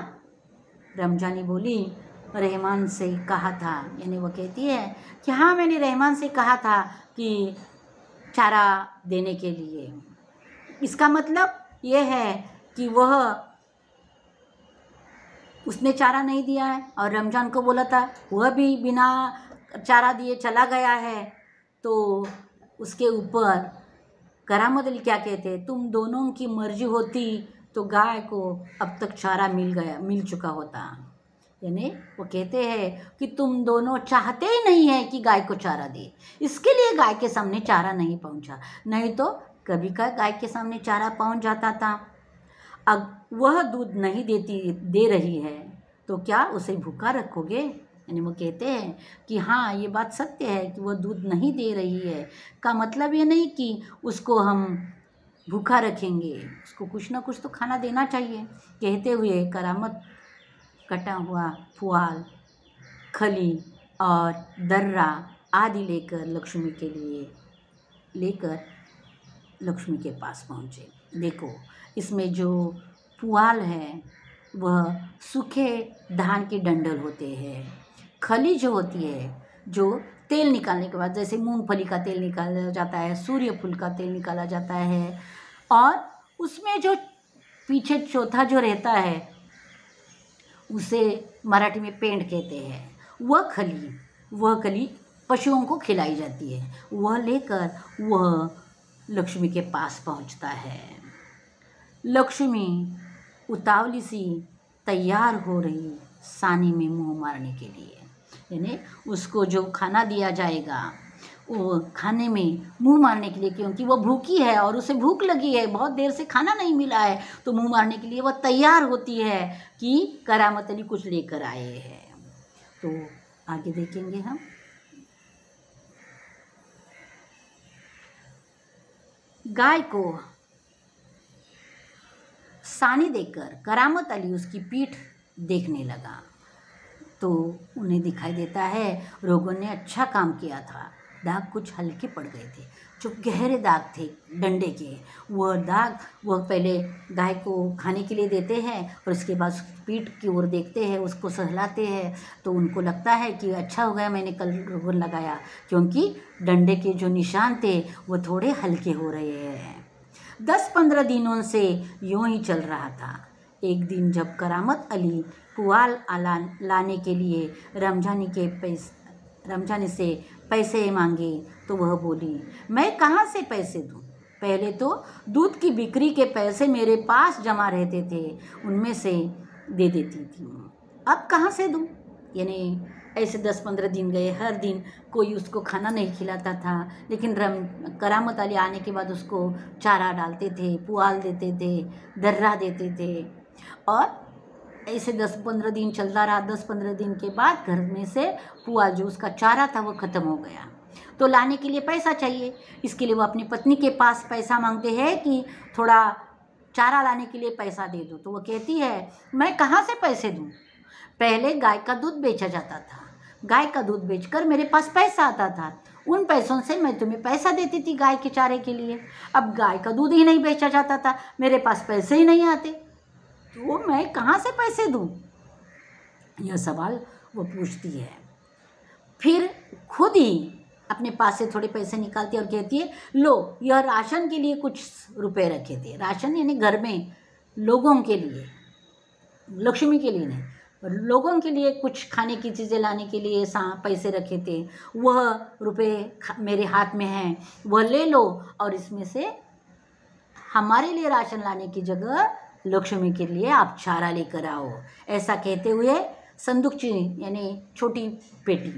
रमजानी बोली, रहमान से कहा था। यानी वो कहती है कि हाँ, मैंने रहमान से कहा था कि चारा देने के लिए। इसका मतलब यह है कि उसने चारा नहीं दिया है और रमजान को बोला था, वह भी बिना चारा दिए चला गया है। तो उसके ऊपर करामत अली क्या कहते, तुम दोनों की मर्जी होती तो गाय को अब तक चारा मिल चुका होता। यानी वो कहते हैं कि तुम दोनों चाहते ही नहीं है कि गाय को चारा दे, इसके लिए गाय के सामने चारा नहीं पहुंचा, नहीं तो कभी का गाय के सामने चारा पहुंच जाता था। अब वह दूध नहीं दे रही है तो क्या उसे भूखा रखोगे? यानी वो कहते हैं कि हाँ, ये बात सत्य है कि वह दूध नहीं दे रही है, का मतलब ये नहीं कि उसको हम भूखा रखेंगे, उसको कुछ ना कुछ तो खाना देना चाहिए। कहते हुए करामत कटा हुआ पुआल, खली और दर्रा आदि लेकर लक्ष्मी के पास पहुँचे। देखो, इसमें जो पुआल है वह सूखे धान के डंडल होते हैं। खली जो होती है, जो तेल निकालने के बाद, जैसे मूंगफली का तेल निकाला जाता है, सूर्यफूल का तेल निकाला जाता है, और उसमें जो पीछे चौथा जो रहता है उसे मराठी में पेंड कहते हैं। वह खली पशुओं को खिलाई जाती है। वह लेकर वह लक्ष्मी के पास पहुंचता है। लक्ष्मी उतावली सी तैयार हो रही सानी में मुंह मारने के लिए, यानी उसको जो खाना दिया जाएगा वो खाने में मुंह मारने के लिए, क्योंकि वो भूखी है और उसे भूख लगी है, बहुत देर से खाना नहीं मिला है, तो मुंह मारने के लिए वह तैयार होती है कि करामत अली कुछ लेकर आए हैं। तो आगे देखेंगे हम। गाय को सानी देकर करामत अली उसकी पीठ देखने लगा, तो उन्हें दिखाई देता है रोगन ने अच्छा काम किया था। दाग कुछ हल्के पड़ गए थे, जो गहरे दाग थे डंडे के। वह दाग वह पहले गाय को खाने के लिए देते हैं और उसके बाद पीठ की ओर देखते हैं, उसको सहलाते हैं, तो उनको लगता है कि अच्छा हो गया मैंने कल रोगन लगाया, क्योंकि डंडे के जो निशान थे वो थोड़े हल्के हो रहे हैं। 10-15 दिनों से यूं ही चल रहा था। एक दिन जब करामत अली पुआल लाने के लिए रमजानी से पैसे मांगे, तो वह बोली, मैं कहाँ से पैसे दूँ? पहले तो दूध की बिक्री के पैसे मेरे पास जमा रहते थे, उनमें से दे देती थी। अब कहाँ से दूँ? यानी ऐसे 10-15 दिन गए, हर दिन कोई उसको खाना नहीं खिलाता था, लेकिन करामत अली आने के बाद उसको चारा डालते थे, पुआल देते थे, दर्रा देते थे। और ऐसे 10-15 दिन चलता रहा। 10-15 दिन के बाद घर में से पुआल जो उसका चारा था वो ख़त्म हो गया, तो लाने के लिए पैसा चाहिए। इसके लिए वो अपनी पत्नी के पास पैसा मांगते हैं कि थोड़ा चारा लाने के लिए पैसा दे दो। तो वो कहती है मैं कहाँ से पैसे दूँ? पहले गाय का दूध बेचा जाता था, गाय का दूध बेचकर मेरे पास पैसा आता था, उन पैसों से मैं तुम्हें पैसा देती थी गाय के चारे के लिए। अब गाय का दूध ही नहीं बेचा जाता था, मेरे पास पैसे ही नहीं आते, तो मैं कहाँ से पैसे दूँ? यह सवाल वो पूछती है। फिर खुद ही अपने पास से थोड़े पैसे निकालती है और कहती है लो, यह राशन के लिए कुछ रुपए रखे थे। राशन यानी घर में लोगों के लिए, लक्ष्मी के लिए नहीं, लोगों के लिए कुछ खाने की चीज़ें लाने के लिए पैसे रखे थे, वह रुपए मेरे हाथ में हैं, वह ले लो और इसमें से हमारे लिए राशन लाने की जगह लक्ष्मी के लिए आप चारा लेकर आओ। ऐसा कहते हुए संदूकची यानी छोटी पेटी,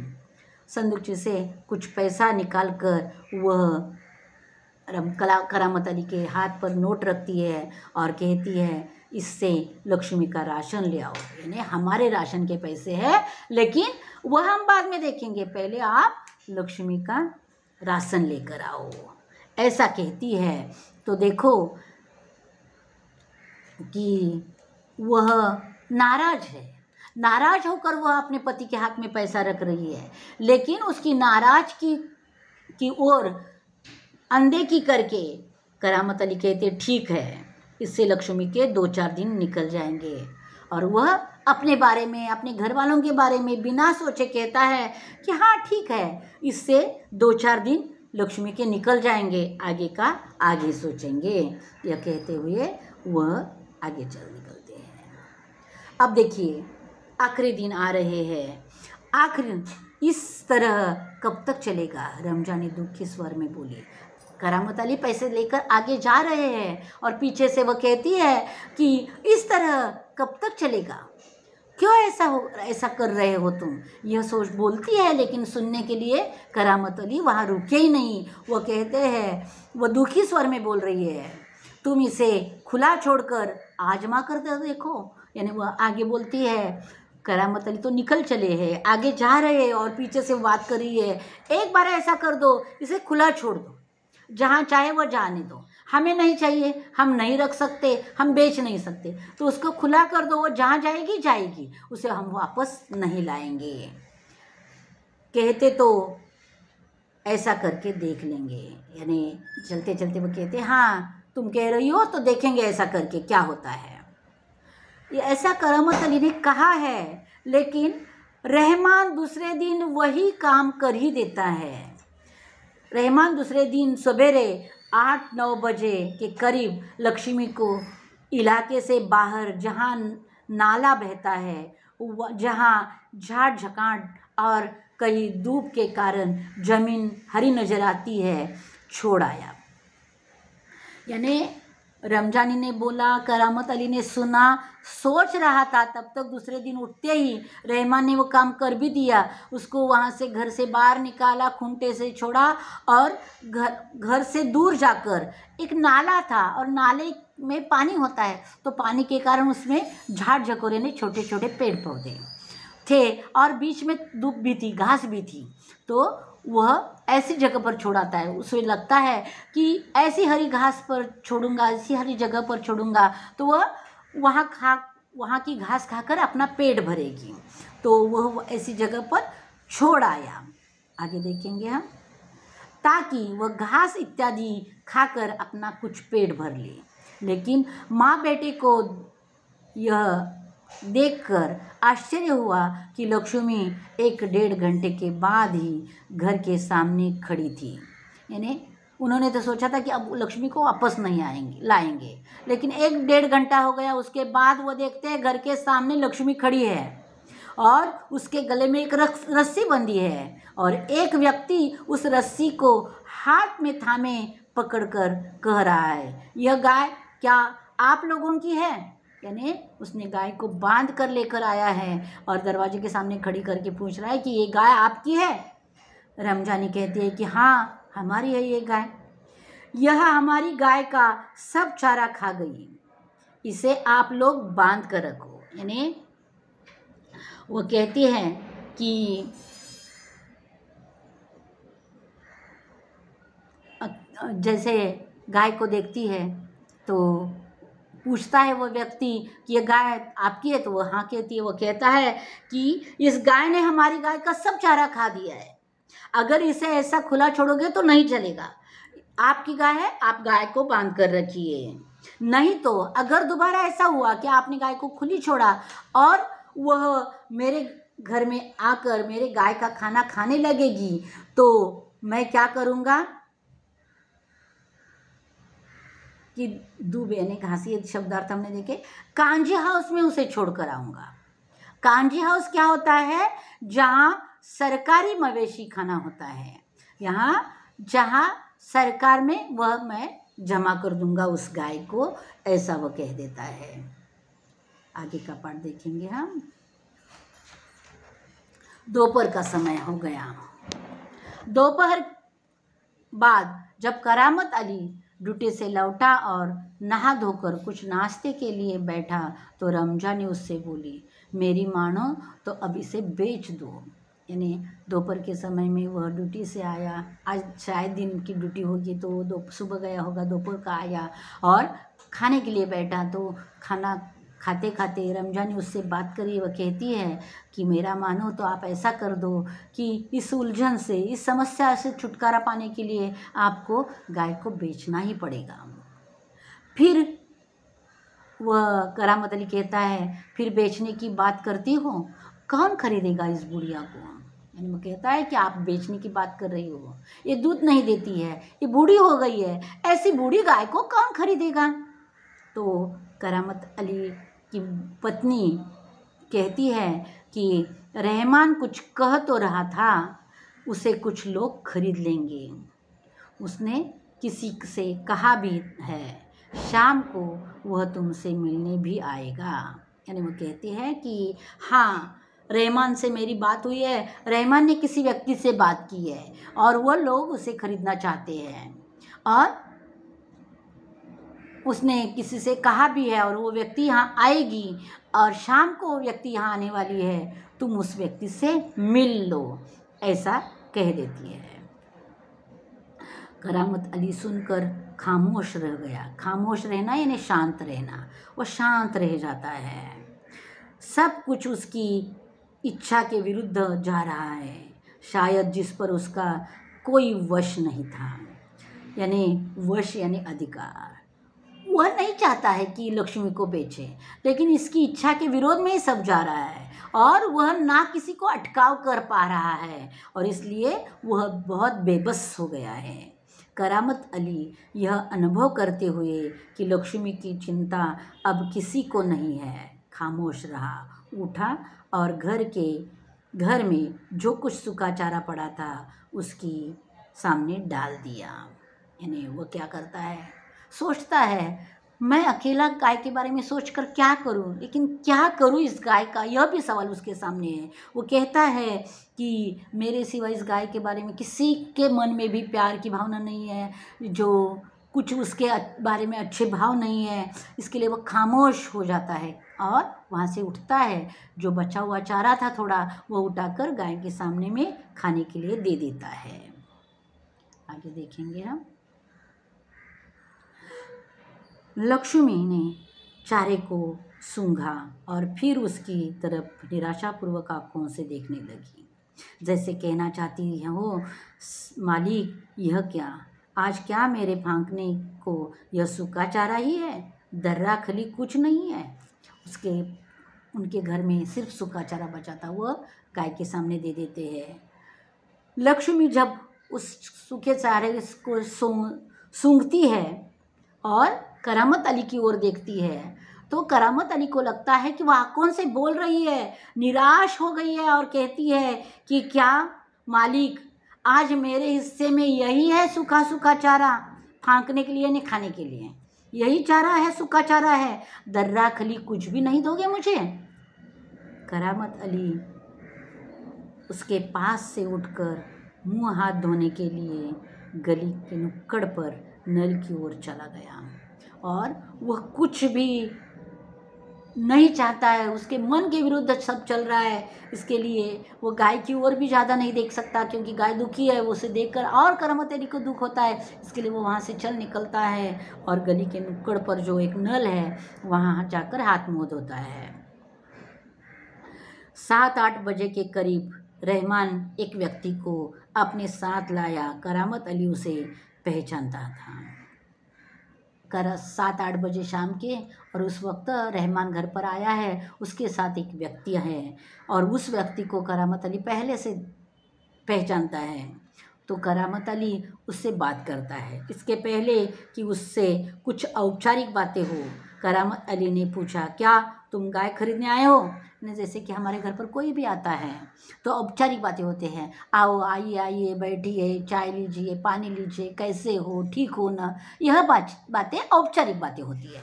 संदूकची से कुछ पैसा निकाल कर वह करामत अली के हाथ पर नोट रखती है और कहती है इससे लक्ष्मी का राशन ले आओ। यानी हमारे राशन के पैसे हैं, लेकिन वह हम बाद में देखेंगे, पहले आप लक्ष्मी का राशन लेकर आओ, ऐसा कहती है। तो देखो कि वह नाराज है, नाराज होकर वह अपने पति के हाथ में पैसा रख रही है, लेकिन उसकी नाराज की ओर अनदेखी करके करामत अली कहते ठीक है, इससे लक्ष्मी के 2-4 दिन निकल जाएंगे। और वह अपने बारे में, अपने घर वालों के बारे में बिना सोचे कहता है कि हाँ ठीक है, इससे 2-4 दिन लक्ष्मी के निकल जाएंगे, आगे का आगे सोचेंगे। यह कहते हुए वह आगे निकलते हैं। अब देखिए आखिरी दिन आ रहे हैं। आखिर इस तरह कब तक चलेगा? रमजानी दुखी स्वर में बोली। करामत अली पैसे लेकर आगे जा रहे हैं और पीछे से वह कहती है कि इस तरह कब तक चलेगा? क्यों ऐसा कर रहे हो तुम? यह सोच बोलती है, लेकिन सुनने के लिए करामत अली वहाँ रुके ही नहीं। वह कहते हैं, वह दुखी स्वर में बोल रही है, तुम इसे खुला छोड़कर आजमा कर देखो। यानी वह आगे बोलती है, करामत अली तो निकल चले हैं, आगे जा रहे हैं और पीछे से बात कर रही है, एक बार ऐसा कर दो, इसे खुला छोड़ दो, जहाँ चाहे वह जाने दो, हमें नहीं चाहिए, हम नहीं रख सकते, हम बेच नहीं सकते, तो उसको खुला कर दो, वो जहाँ जाएगी जाएगी, उसे हम वापस नहीं लाएंगे। कहते तो ऐसा करके देख लेंगे। यानी चलते चलते वो कहते हाँ तुम कह रही हो तो देखेंगे ऐसा करके क्या होता है। ये ऐसा करामत अली ने कहा है, लेकिन रहमान दूसरे दिन वही काम कर ही देता है। रहमान दूसरे दिन सवेरे 8-9 बजे के करीब लक्ष्मी को इलाके से बाहर, जहाँ नाला बहता है, जहाँ झाड़ झकाट और कई धूप के कारण ज़मीन हरी नज़र आती है, छोड़ आया। यानी रमजानी ने बोला, करामत अली ने सुना, सोच रहा था, तब तक दूसरे दिन उठते ही रहमान ने वो काम कर भी दिया। उसको वहाँ से घर से बाहर निकाला, खूंटे से छोड़ा और घर से दूर जाकर एक नाला था और नाले में पानी होता है, तो पानी के कारण उसमें झाड़ झकोरे ने छोटे छोटे पेड़ पौधे थे और बीच में धूप भी थी, घास भी थी, तो वह ऐसी जगह पर छोड़ाता है। उसे लगता है कि ऐसी हरी घास पर छोड़ूंगा, ऐसी हरी जगह पर छोड़ूंगा तो वह वहाँ की घास खाकर अपना पेट भरेगी, तो वह ऐसी जगह पर छोड़ आया। आगे देखेंगे हम, ताकि वह घास इत्यादि खाकर अपना कुछ पेट भर ले। लेकिन माँ बेटे को यह देखकर आश्चर्य हुआ कि लक्ष्मी 1-1.5 घंटे के बाद ही घर के सामने खड़ी थी। यानी उन्होंने तो सोचा था कि अब लक्ष्मी को वापस नहीं लाएंगे, लेकिन 1-1.5 घंटा हो गया। उसके बाद वो देखते हैं घर के सामने लक्ष्मी खड़ी है और उसके गले में एक रस्सी बंधी है और एक व्यक्ति उस रस्सी को हाथ में थामे पकड़कर कह रहा है, यह गाय क्या आप लोगों की है? यानी उसने गाय को बांध कर लेकर आया है और दरवाजे के सामने खड़ी करके पूछ रहा है कि ये गाय आपकी है। रमजानी कहती है कि हाँ हमारी है ये गाय, यह हमारी गाय का सब चारा खा गई, इसे आप लोग बांध कर रखो। यानी वो कहती है कि जैसे गाय को देखती है तो पूछता है वो व्यक्ति कि ये गाय आपकी है, तो वो हाँ कहती है। वो कहता है कि इस गाय ने हमारी गाय का सब चारा खा दिया है, अगर इसे ऐसा खुला छोड़ोगे तो नहीं चलेगा। आपकी गाय है, आप गाय को बांध कर रखिए, नहीं तो अगर दोबारा ऐसा हुआ कि आपने गाय को खुली छोड़ा और वह मेरे घर में आकर मेरे गाय का खाना खाने लगेगी तो मैं क्या करूँगा कि दूबे यानी घासी, ये शब्दार्थ हमने देखे। कांजी हाउस में उसे छोड़कर आऊँगा। कांजी हाउस क्या होता है? जहाँ सरकारी मवेशी खाना होता है, यहाँ जहाँ सरकार में वह मैं जमा कर दूंगा उस गाय को, ऐसा वो कह देता है। आगे का पाठ देखेंगे हम। दोपहर का समय हो गया। दोपहर बाद जब करामत अली ड्यूटी से लौटा और नहा धोकर कुछ नाश्ते के लिए बैठा तो रमजानी उससे बोली, मेरी मानो तो अब इसे बेच दो। यानी दोपहर के समय में वह ड्यूटी से आया, आज शायद दिन की ड्यूटी होगी तो वो सुबह गया होगा, दोपहर का आया और खाने के लिए बैठा तो खाना खाते खाते रमजानी उससे बात करी। वह कहती है कि मेरा मानो तो आप ऐसा कर दो कि इस उलझन से, इस समस्या से छुटकारा पाने के लिए आपको गाय को बेचना ही पड़ेगा। फिर वह करामत अली कहता है, फिर बेचने की बात करती हो, कौन खरीदेगा इस बुढ़िया को? यानी वो कहता है कि आप बेचने की बात कर रही हो, ये दूध नहीं देती है, ये बूढ़ी हो गई है, ऐसी बूढ़ी गाय को कौन खरीदेगा? तो करामत अली की पत्नी कहती है कि रहमान कुछ कह तो रहा था, उसे कुछ लोग खरीद लेंगे। उसने किसी से कहा भी है, शाम को वह तुमसे मिलने भी आएगा। यानी वो कहती है कि हाँ, रहमान से मेरी बात हुई है, रहमान ने किसी व्यक्ति से बात की है और वह लोग उसे खरीदना चाहते हैं और उसने किसी से कहा भी है और वो व्यक्ति यहाँ आएगी और शाम को वो व्यक्ति यहाँ आने वाली है, तुम उस व्यक्ति से मिल लो, ऐसा कह देती है। करामत अली सुनकर खामोश रह गया। खामोश रहना यानी शांत रहना, वो शांत रह जाता है। सब कुछ उसकी इच्छा के विरुद्ध जा रहा है, शायद जिस पर उसका कोई वश नहीं था। यानी वश यानी अधिकार। वह नहीं चाहता है कि लक्ष्मी को बेचे, लेकिन इसकी इच्छा के विरोध में ही सब जा रहा है और वह ना किसी को अटकाव कर पा रहा है और इसलिए वह बहुत बेबस हो गया है। करामत अली यह अनुभव करते हुए कि लक्ष्मी की चिंता अब किसी को नहीं है, खामोश रहा, उठा और घर में जो कुछ सूखा चारा पड़ा था उसकी सामने डाल दिया। यानी वो क्या करता है, सोचता है मैं अकेला गाय के बारे में सोचकर क्या करूं, लेकिन क्या करूं इस गाय का, यह भी सवाल उसके सामने है। वो कहता है कि मेरे सिवा इस गाय के बारे में किसी के मन में भी प्यार की भावना नहीं है, जो कुछ उसके बारे में अच्छे भाव नहीं है। इसके लिए वो खामोश हो जाता है और वहाँ से उठता है, जो बचा हुआ चारा था थोड़ा, वो उठाकर गाय के सामने में खाने के लिए दे देता है। आगे देखेंगे हम। लक्ष्मी ने चारे को सूंघा और फिर उसकी तरफ निराशापूर्वक आँखों से देखने लगी, जैसे कहना चाहती है, हो मालिक यह क्या, आज क्या मेरे फांकने को यह सूखा चारा ही है, दर्रा खली कुछ नहीं है। उनके घर में सिर्फ सूखा चारा बचा था, वह गाय के सामने दे देते हैं। लक्ष्मी जब उस सूखे चारे को सूंघती है और करामत अली की ओर देखती है तो करामत अली को लगता है कि वह कौन से बोल रही है, निराश हो गई है और कहती है कि क्या मालिक, आज मेरे हिस्से में यही है सूखा सूखा चारा फांकने के लिए, नहीं खाने के लिए। यही चारा है, सूखा चारा है, दर्रा खली कुछ भी नहीं दोगे मुझे? करामत अली उसके पास से उठकर मुंह हाथ धोने के लिए गली के नुक्कड़ पर नल की ओर चला गया और वह कुछ भी नहीं चाहता है, उसके मन के विरुद्ध सब चल रहा है। इसके लिए वो गाय की ओर भी ज़्यादा नहीं देख सकता क्योंकि गाय दुखी है, वो उसे देखकर और करामत अली को दुख होता है। इसके लिए वो वहाँ से चल निकलता है और गली के नुक्कड़ पर जो एक नल है वहाँ जाकर हाथ मुँह धोता है। 7-8 बजे के करीब रहमान एक व्यक्ति को अपने साथ लाया। करामत अली उसे पहचानता था। 7-8 बजे शाम के और उस वक्त रहमान घर पर आया है, उसके साथ एक व्यक्ति है और उस व्यक्ति को करामत अली पहले से पहचानता है। तो करामत अली उससे बात करता है। इसके पहले कि उससे कुछ औपचारिक बातें हो, करामत अली ने पूछा, क्या तुम गाय खरीदने आए हो? जैसे कि हमारे घर पर कोई भी आता है तो औपचारिक बातें होते हैं, आओ, आइए आइए, बैठिए, चाय लीजिए, पानी लीजिए, कैसे हो, ठीक हो ना, यह बातें औपचारिक बातें होती है।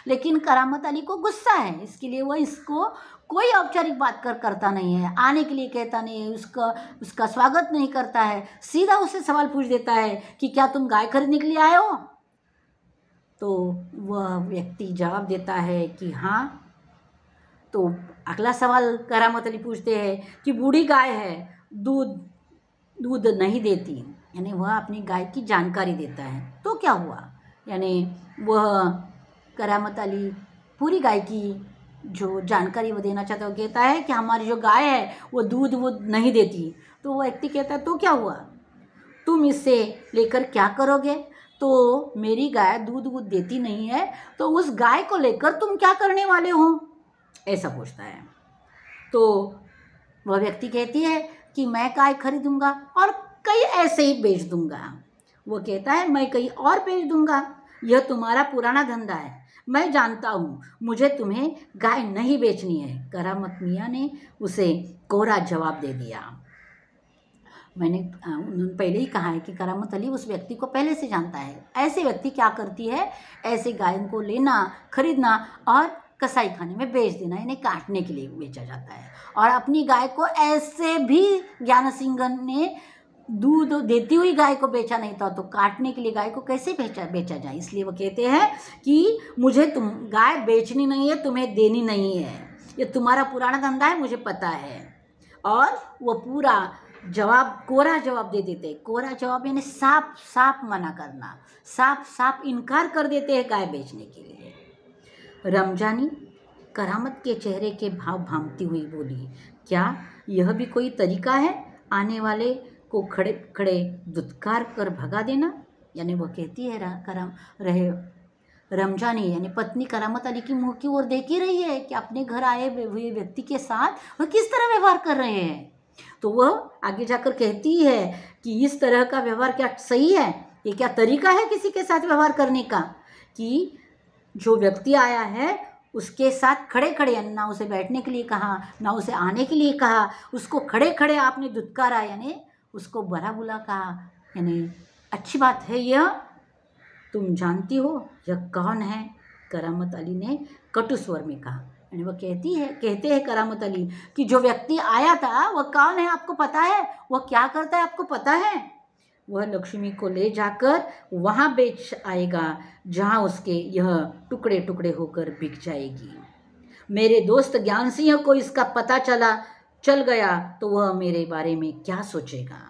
लेकिन करामत अली को गुस्सा है, इसके लिए वह इसको कोई औपचारिक बात करता नहीं है, आने के लिए कहता नहीं है, उसका स्वागत नहीं करता है, सीधा उससे सवाल पूछ देता है कि क्या तुम गाय खरीदने के लिए आए हो? तो वह व्यक्ति जवाब देता है कि हाँ। तो अगला सवाल करामत अली पूछते हैं कि बूढ़ी गाय है, दूध नहीं देती, यानी वह अपनी गाय की जानकारी देता है। तो क्या हुआ? यानी वह करामत अली पूरी गाय की जो जानकारी वो देना चाहता है, वो कहता है कि हमारी जो गाय है वो दूध नहीं देती। तो वो व्यक्ति कहता है, तो क्या हुआ, तुम इससे लेकर क्या करोगे? तो मेरी गाय दूध देती नहीं है, तो उस गाय को लेकर तुम क्या करने वाले हो? ऐसा पूछता है। तो वह व्यक्ति कहती है कि मैं गाय खरीदूंगा और कहीं ऐसे ही बेच दूंगा। वो कहता है, मैं कहीं और बेच दूंगा, यह तुम्हारा पुराना धंधा है, मैं जानता हूँ, मुझे तुम्हें गाय नहीं बेचनी है। करामत मियाँ ने उसे कोरा जवाब दे दिया। मैंने पहले ही कहा है कि करामत अली उस व्यक्ति को पहले से जानता है। ऐसे व्यक्ति क्या करती है, ऐसे गायों को लेना, खरीदना और कसाई खाने में बेच देना, इन्हें काटने के लिए बेचा जाता है। और अपनी गाय को ऐसे भी ज्ञान सिंह ने दूध देती हुई गाय को बेचा नहीं था, तो काटने के लिए गाय को कैसे बेचा जाए? इसलिए वो कहते हैं कि मुझे तुम गाय बेचनी नहीं है, तुम्हें देनी नहीं है, ये तुम्हारा पुराना धंधा है, मुझे पता है। और वो पूरा कोरा जवाब दे देते। कोरा जवाब यानी साफ साफ मना करना, साफ साफ इनकार कर देते हैं गाय बेचने के लिए। रमजानी करामत के चेहरे के भाव भांपती हुई बोली, क्या यह भी कोई तरीका है आने वाले को खड़े खड़े दुत्कार कर भगा देना? यानी वो कहती है रमजानी यानी पत्नी करामत अली की मुंह की ओर देख ही रही है कि अपने घर आए हुए व्यक्ति के साथ वह किस तरह व्यवहार कर रहे हैं। तो वह आगे जाकर कहती है कि इस तरह का व्यवहार क्या सही है? ये क्या तरीका है किसी के साथ व्यवहार करने का कि जो व्यक्ति आया है उसके साथ खड़े खड़े, ना उसे बैठने के लिए कहा, ना उसे आने के लिए कहा, उसको खड़े खड़े आपने दुत्कारा, यानी उसको बुरा बुला कहा, यानी अच्छी बात है यह? तुम जानती हो यह कौन है? करामत अली ने कटु स्वर में कहा। यानी वह कहते हैं करामत अली कि जो व्यक्ति आया था वह कौन है, आपको पता है? वह क्या करता है, आपको पता है? वह लक्ष्मी को ले जाकर वहाँ बेच आएगा जहाँ उसके यह टुकड़े टुकड़े होकर बिक जाएगी। मेरे दोस्त ज्ञान सिंह को इसका पता चल गया तो वह मेरे बारे में क्या सोचेगा?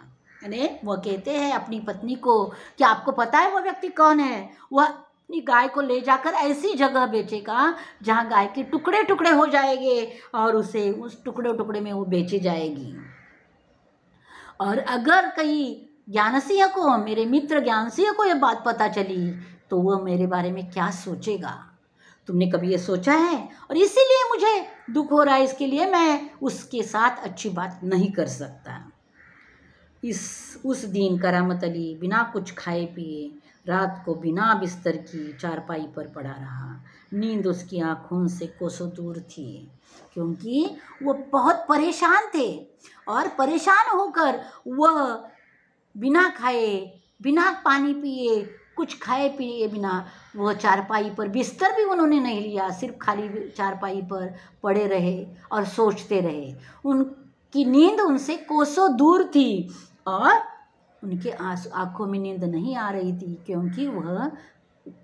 यानी वह कहते हैं अपनी पत्नी को कि आपको पता है वह व्यक्ति कौन है? वह अपनी गाय को ले जाकर ऐसी जगह बेचेगा जहाँ गाय के टुकड़े टुकड़े हो जाएंगे और उसे उस टुकड़े टुकड़े में वो बेची जाएगी। और अगर कहीं ज्ञान सिंह को, मेरे मित्र ज्ञान सिंह को यह बात पता चली तो वह मेरे बारे में क्या सोचेगा? तुमने कभी ये सोचा है? और इसीलिए मुझे दुख हो रहा है, इसके लिए मैं उसके साथ अच्छी बात नहीं कर सकता। उस दिन करामत अली बिना कुछ खाए पिए रात को बिना बिस्तर की चारपाई पर पड़ा रहा। नींद उसकी आँखों से कोसों दूर थी क्योंकि वो बहुत परेशान थे और परेशान होकर वह बिना खाए, बिना पानी पिए कुछ खाए पिए बिना वह चारपाई पर बिस्तर भी उन्होंने नहीं लिया, सिर्फ खाली चारपाई पर पड़े रहे और सोचते रहे। उनकी नींद उनसे कोसों दूर थी और उनके आंखों में नींद नहीं आ रही थी, क्योंकि वह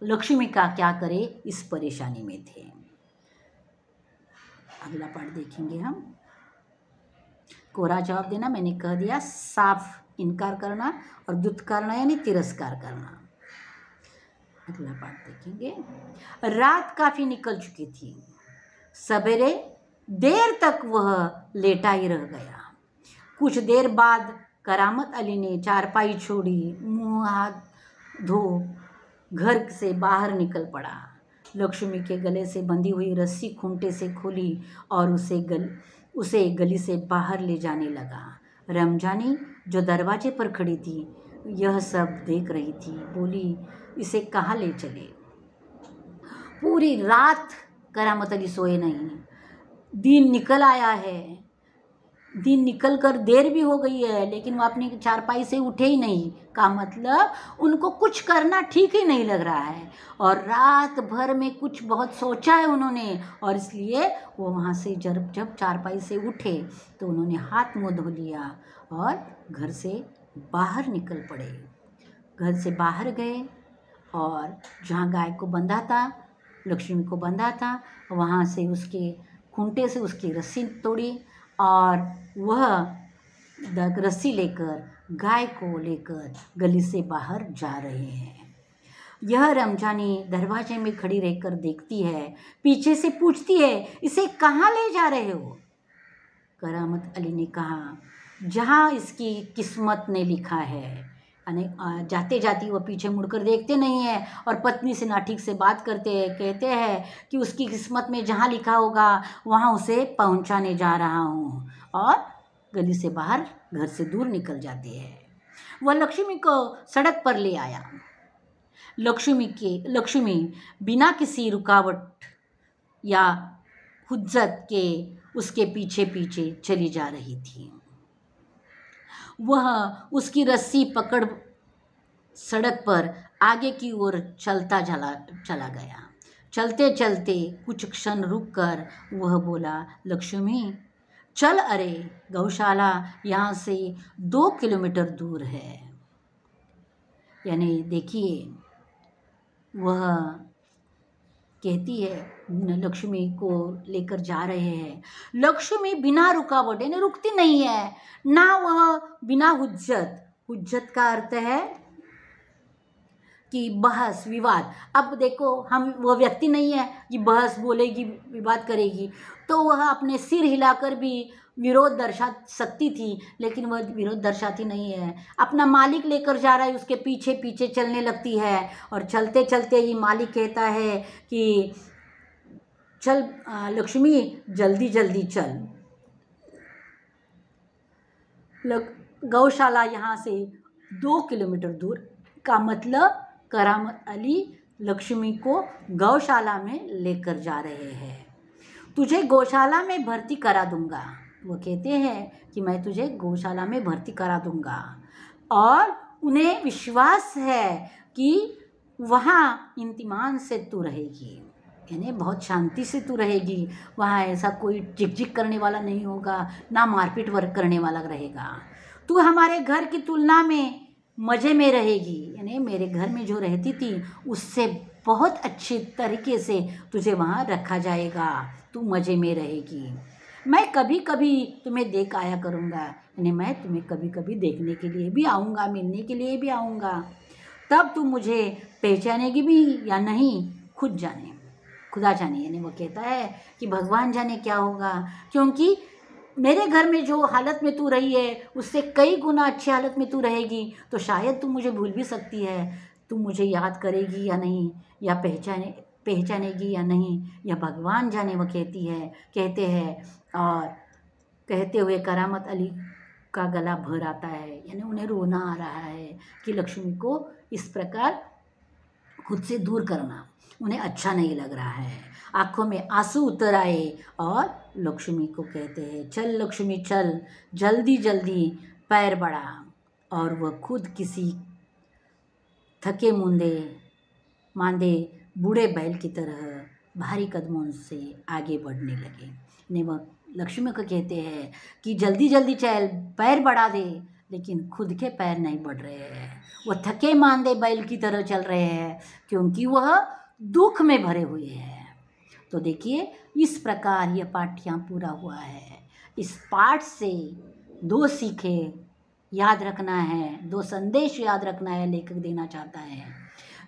लक्ष्मी का क्या करे इस परेशानी में थे। अगला पाठ देखेंगे हम। कोरा जवाब देना, मैंने कह दिया, साफ इनकार करना और दुत्कारना यानी तिरस्कार करना। अगला पाठ देखेंगे। रात काफी निकल चुकी थी। सवेरे देर तक वह लेटा ही रह गया। कुछ देर बाद करामत अली ने चारपाई छोड़ी, मुंह हाथ धो घर से बाहर निकल पड़ा। लक्ष्मी के गले से बंधी हुई रस्सी खूंटे से खोली और उसे गली से बाहर ले जाने लगा। रमजानी जो दरवाजे पर खड़ी थी यह सब देख रही थी। बोली, इसे कहाँ ले चले? पूरी रात करामत अली सोए नहीं। दिन निकल आया है, दिन निकल कर देर भी हो गई है, लेकिन वो अपनी चारपाई से उठे ही नहीं। का मतलब उनको कुछ करना ठीक ही नहीं लग रहा है और रात भर में कुछ बहुत सोचा है उन्होंने, और इसलिए वो वहाँ से जब चारपाई से उठे तो उन्होंने हाथ मुँह धो लिया और घर से बाहर निकल पड़े। घर से बाहर गए और जहाँ गाय को बंधा था, लक्ष्मी को बंधा था, वहाँ से उसके खूंटे से उसकी रस्सी तोड़ी और वह रस्सी लेकर गाय को लेकर गली से बाहर जा रहे हैं। यह रमजानी दरवाजे में खड़ी रहकर देखती है, पीछे से पूछती है, इसे कहाँ ले जा रहे हो? करामत अली ने कहा, जहाँ इसकी किस्मत ने लिखा है। जाते जाते वह पीछे मुड़कर देखते नहीं है और पत्नी से ना ठीक से बात करते हैं। कहते हैं कि उसकी किस्मत में जहाँ लिखा होगा वहाँ उसे पहुँचाने जा रहा हूँ, और गली से बाहर घर से दूर निकल जाते हैं। वह लक्ष्मी को सड़क पर ले आया। लक्ष्मी बिना किसी रुकावट या हुज्जत के उसके पीछे पीछे चली जा रही थी। वह उसकी रस्सी पकड़ सड़क पर आगे की ओर चलता चला गया। चलते चलते कुछ क्षण रुककर वह बोला, लक्ष्मी चल, अरे गौशाला यहाँ से 2 किलोमीटर दूर है। यानी देखिए, वह कहती है, लक्ष्मी को लेकर जा रहे हैं। लक्ष्मी बिना रुकावट यानी रुकती नहीं है, ना वह बिना हुज्जत का अर्थ है कि बहस विवाद। अब देखो, हम वह व्यक्ति नहीं है कि बहस बोलेगी विवाद करेगी, तो वह अपने सिर हिलाकर भी विरोध दर्शा सकती थी, लेकिन वह विरोध दर्शाती नहीं है। अपना मालिक लेकर जा रहा है, उसके पीछे पीछे चलने लगती है और चलते चलते ही मालिक कहता है कि चल लक्ष्मी, जल्दी जल्दी चल। गौशाला यहाँ से 2 किलोमीटर दूर का मतलब करामत अली लक्ष्मी को गौशाला में लेकर जा रहे हैं। तुझे गौशाला में भर्ती करा दूंगा। वो कहते हैं कि मैं तुझे गौशाला में भर्ती करा दूंगा, और उन्हें विश्वास है कि वहाँ इत्मीनान से तू रहेगी, यानी बहुत शांति से तू रहेगी। वहाँ ऐसा कोई झिकझिक करने वाला नहीं होगा, ना मारपीट वर्क करने वाला रहेगा। तू हमारे घर की तुलना में मज़े में रहेगी, यानी मेरे घर में जो रहती थी उससे बहुत अच्छी तरीके से तुझे वहाँ रखा जाएगा, तू मज़े में रहेगी। मैं कभी कभी तुम्हें देख आया करूँगा, यानी मैं तुम्हें कभी कभी देखने के लिए भी आऊँगा, मिलने के लिए भी आऊँगा। तब तू मुझे पहचानेगी भी या नहीं, खुदा जाने। यानी वो कहता है कि भगवान जाने क्या होगा, क्योंकि मेरे घर में जो हालत में तू रही है उससे कई गुना अच्छी हालत में तू रहेगी, तो शायद तू मुझे भूल भी सकती है। तू मुझे याद करेगी या नहीं, या पहचानेगी या नहीं, या भगवान जाने, वो कहते हैं। और कहते हुए करामत अली का गला भर आता है, यानी उन्हें रोना आ रहा है कि लक्ष्मी को इस प्रकार खुद से दूर करना उन्हें अच्छा नहीं लग रहा है। आँखों में आंसू उतर आए और लक्ष्मी को कहते हैं, चल लक्ष्मी चल, जल्दी जल्दी पैर बढ़ा। और वह खुद किसी थके मुंदे मांदे बूढ़े बैल की तरह भारी कदमों से आगे बढ़ने लगे। ने वह लक्ष्मी को कहते हैं कि जल्दी जल्दी चल, पैर बढ़ा दे, लेकिन खुद के पैर नहीं बढ़ रहे हैं। वह थके मांदे बैल की तरह चल रहे हैं क्योंकि वह दुख में भरे हुए हैं। तो देखिए, इस प्रकार यह पाठ यहाँ पूरा हुआ है। इस पाठ से 2 सीखें याद रखना है, 2 संदेश याद रखना है। लेखक देना चाहता है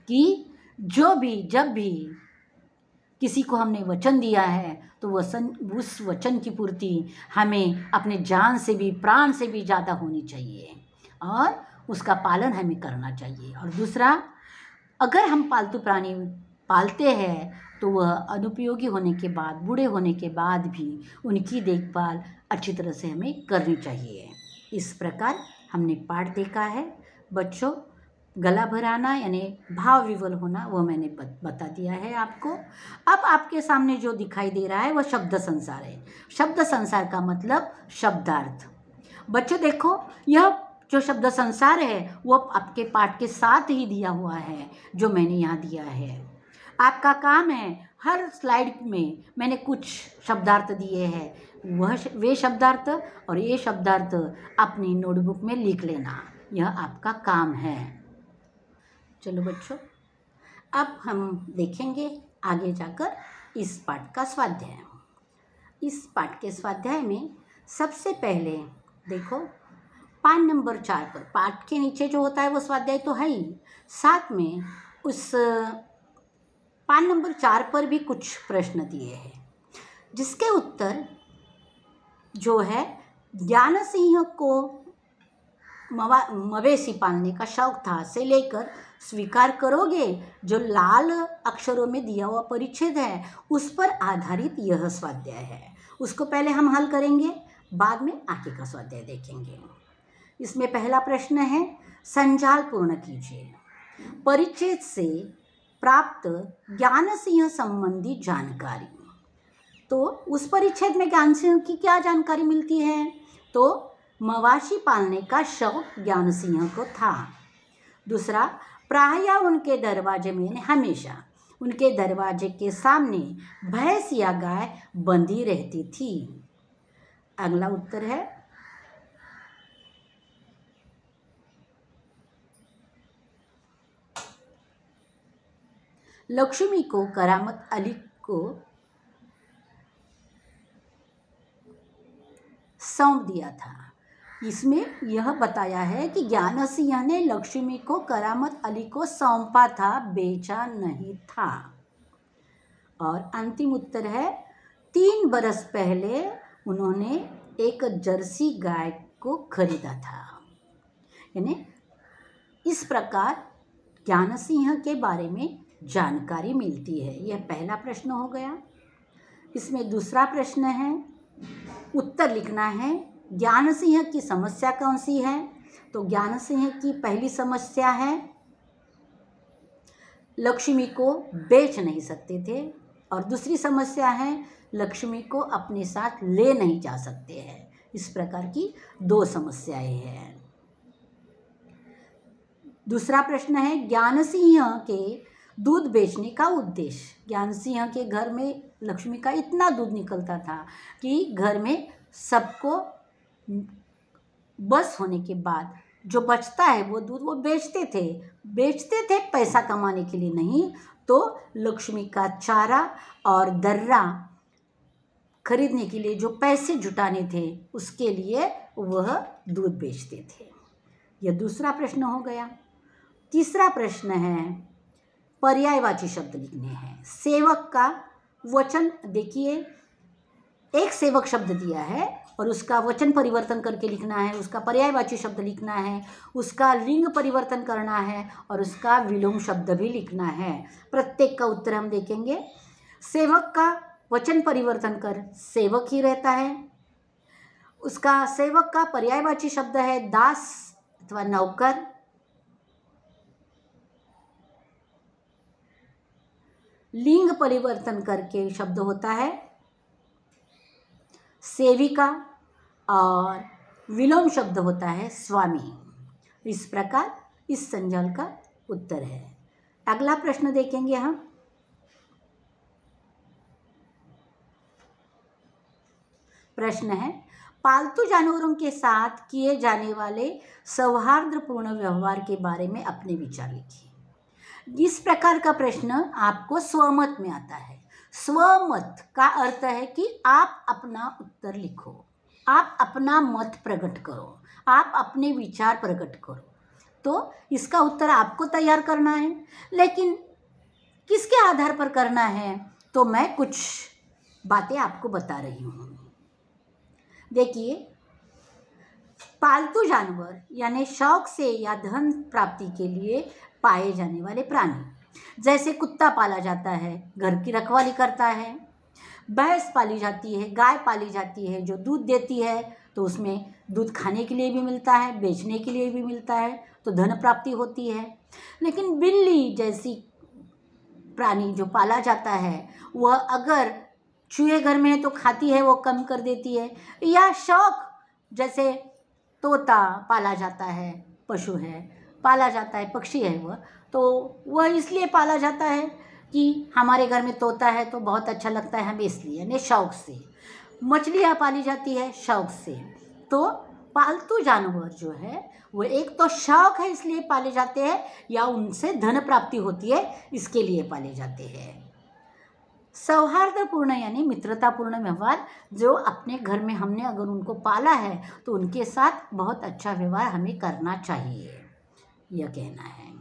कि जब भी किसी को हमने वचन दिया है तो उस वचन की पूर्ति हमें अपने जान से भी, प्राण से भी ज़्यादा होनी चाहिए और उसका पालन हमें करना चाहिए। और दूसरा, अगर हम पालतू प्राणी पालते हैं तो वह अनुपयोगी होने के बाद, बूढ़े होने के बाद भी उनकी देखभाल अच्छी तरह से हमें करनी चाहिए। इस प्रकार हमने पाठ देखा है। बच्चों, गला भराना यानी भाव विवल होना वो मैंने बता दिया है आपको। अब आपके सामने जो दिखाई दे रहा है वह शब्द संसार है। शब्द संसार का मतलब शब्दार्थ। बच्चों देखो, यह जो शब्द संसार है वो आपके पाठ के साथ ही दिया हुआ है जो मैंने यहाँ दिया है। आपका काम है, हर स्लाइड में मैंने कुछ शब्दार्थ दिए हैं, वे शब्दार्थ और ये शब्दार्थ अपनी नोटबुक में लिख लेना, यह आपका काम है। चलो बच्चों, अब हम देखेंगे आगे जाकर इस पाठ का स्वाध्याय। इस पाठ के स्वाध्याय में सबसे पहले देखो, पाठ नंबर 4 पर, पाठ के नीचे जो होता है वो स्वाध्याय तो है ही, साथ में उस पाठ नंबर 4 पर भी कुछ प्रश्न दिए हैं जिसके उत्तर जो है, ज्ञान सिंह को मवेशी पालने का शौक था से लेकर स्वीकार करोगे जो लाल अक्षरों में दिया हुआ परिच्छेद है उस पर आधारित यह स्वाध्याय है। उसको पहले हम हल करेंगे, बाद में आगे का स्वाध्याय देखेंगे। इसमें पहला प्रश्न है, संजाल पूर्ण कीजिए। परिच्छेद से प्राप्त ज्ञान सिंह संबंधी जानकारी। तो उस परिच्छेद में ज्ञान सिंह की क्या जानकारी मिलती है? तो मवाशी पालने का शौक ज्ञान सिंह को था। दूसरा, प्रायः उनके दरवाजे में, हमेशा उनके दरवाजे के सामने भैंस या गाय बंधी रहती थी। अगला उत्तर है, लक्ष्मी को करामत अली को सौंप दिया था। इसमें यह बताया है कि ज्ञान सिंह ने लक्ष्मी को करामत अली को सौंपा था, बेचा नहीं था। और अंतिम उत्तर है, 3 बरस पहले उन्होंने एक जर्सी गाय को खरीदा था। यानी इस प्रकार ज्ञान सिंह के बारे में जानकारी मिलती है। यह पहला प्रश्न हो गया। इसमें दूसरा प्रश्न है, उत्तर लिखना है, ज्ञान सिंह की समस्या कौन सी है? तो ज्ञान सिंह की पहली समस्या है, लक्ष्मी को बेच नहीं सकते थे, और दूसरी समस्या है, लक्ष्मी को अपने साथ ले नहीं जा सकते हैं। इस प्रकार की 2 समस्याएं हैं। दूसरा प्रश्न है, ज्ञान सिंह के दूध बेचने का उद्देश्य। ज्ञान सिंह के घर में लक्ष्मी का इतना दूध निकलता था कि घर में सबको बस होने के बाद जो बचता है वो दूध वो बेचते थे पैसा कमाने के लिए नहीं, तो लक्ष्मी का चारा और दर्रा खरीदने के लिए जो पैसे जुटाने थे उसके लिए वह दूध बेचते थे। यह दूसरा प्रश्न हो गया। तीसरा प्रश्न है, पर्यायवाची शब्द लिखने हैं। सेवक का वचन देखिए, एक सेवक शब्द दिया है और उसका वचन परिवर्तन करके लिखना है, उसका पर्यायवाची शब्द लिखना है, उसका लिंग परिवर्तन करना है और उसका विलोम शब्द भी लिखना है। प्रत्येक का उत्तर हम देखेंगे। सेवक का वचन परिवर्तन कर सेवक ही रहता है। उसका सेवक का पर्यायवाची शब्द है दास अथवा नौकर। लिंग परिवर्तन करके शब्द होता है सेविका और विलोम शब्द होता है स्वामी। इस प्रकार इस संजाल का उत्तर है। अगला प्रश्न देखेंगे हम। प्रश्न है, पालतू जानवरों के साथ किए जाने वाले सौहार्दपूर्ण व्यवहार के बारे में अपने विचार लिखिए। इस प्रकार का प्रश्न आपको स्वमत में आता है। स्वमत का अर्थ है कि आप अपना उत्तर लिखो, आप अपना मत प्रकट करो, आप अपने विचार प्रकट करो। तो इसका उत्तर आपको तैयार करना है, लेकिन किसके आधार पर करना है, तो मैं कुछ बातें आपको बता रही हूँ। देखिए, पालतू जानवर यानी शौक से या धन प्राप्ति के लिए पाए जाने वाले प्राणी, जैसे कुत्ता पाला जाता है, घर की रखवाली करता है, भैंस पाली जाती है, गाय पाली जाती है जो दूध देती है, तो उसमें दूध खाने के लिए भी मिलता है, बेचने के लिए भी मिलता है, तो धन प्राप्ति होती है। लेकिन बिल्ली जैसी प्राणी जो पाला जाता है, वह अगर चूहे घर में है तो खाती है, वो कम कर देती है। या शौक, जैसे तोता पाला जाता है, पशु है, पाला जाता है, पक्षी है वह, तो वह इसलिए पाला जाता है कि हमारे घर में तोता है तो बहुत अच्छा लगता है हमें, इसलिए यानी शौक से। मछलियाँ पाली जाती है शौक से। तो पालतू जानवर जो है वो एक तो शौक है इसलिए पाले जाते हैं, या उनसे धन प्राप्ति होती है इसके लिए पाले जाते हैं। सौहार्दपूर्ण यानी मित्रतापूर्ण व्यवहार, जो अपने घर में हमने अगर उनको पाला है तो उनके साथ बहुत अच्छा व्यवहार हमें करना चाहिए, यह कहना है।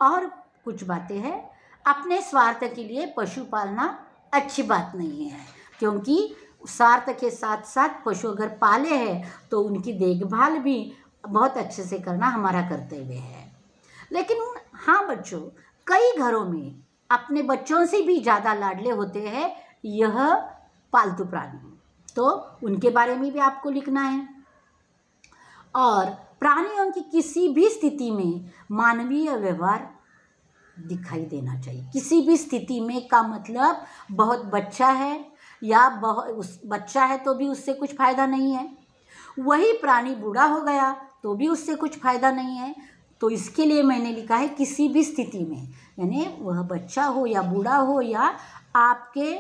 और कुछ बातें हैं, अपने स्वार्थ के लिए पशु पालना अच्छी बात नहीं है, क्योंकि स्वार्थ के साथ साथ पशु अगर पाले हैं तो उनकी देखभाल भी बहुत अच्छे से करना हमारा कर्तव्य है। लेकिन हाँ बच्चों, कई घरों में अपने बच्चों से भी ज़्यादा लाडले होते हैं यह पालतू प्राणी, तो उनके बारे में भी आपको लिखना है। और प्राणियों की किसी भी स्थिति में मानवीय व्यवहार दिखाई देना चाहिए। किसी भी स्थिति में का मतलब बहुत बच्चा है या बहुत बच्चा है तो भी उससे कुछ फ़ायदा नहीं है, वही प्राणी बूढ़ा हो गया तो भी उससे कुछ फ़ायदा नहीं है। तो इसके लिए मैंने लिखा है किसी भी स्थिति में, यानी वह बच्चा हो या बूढ़ा हो या आपके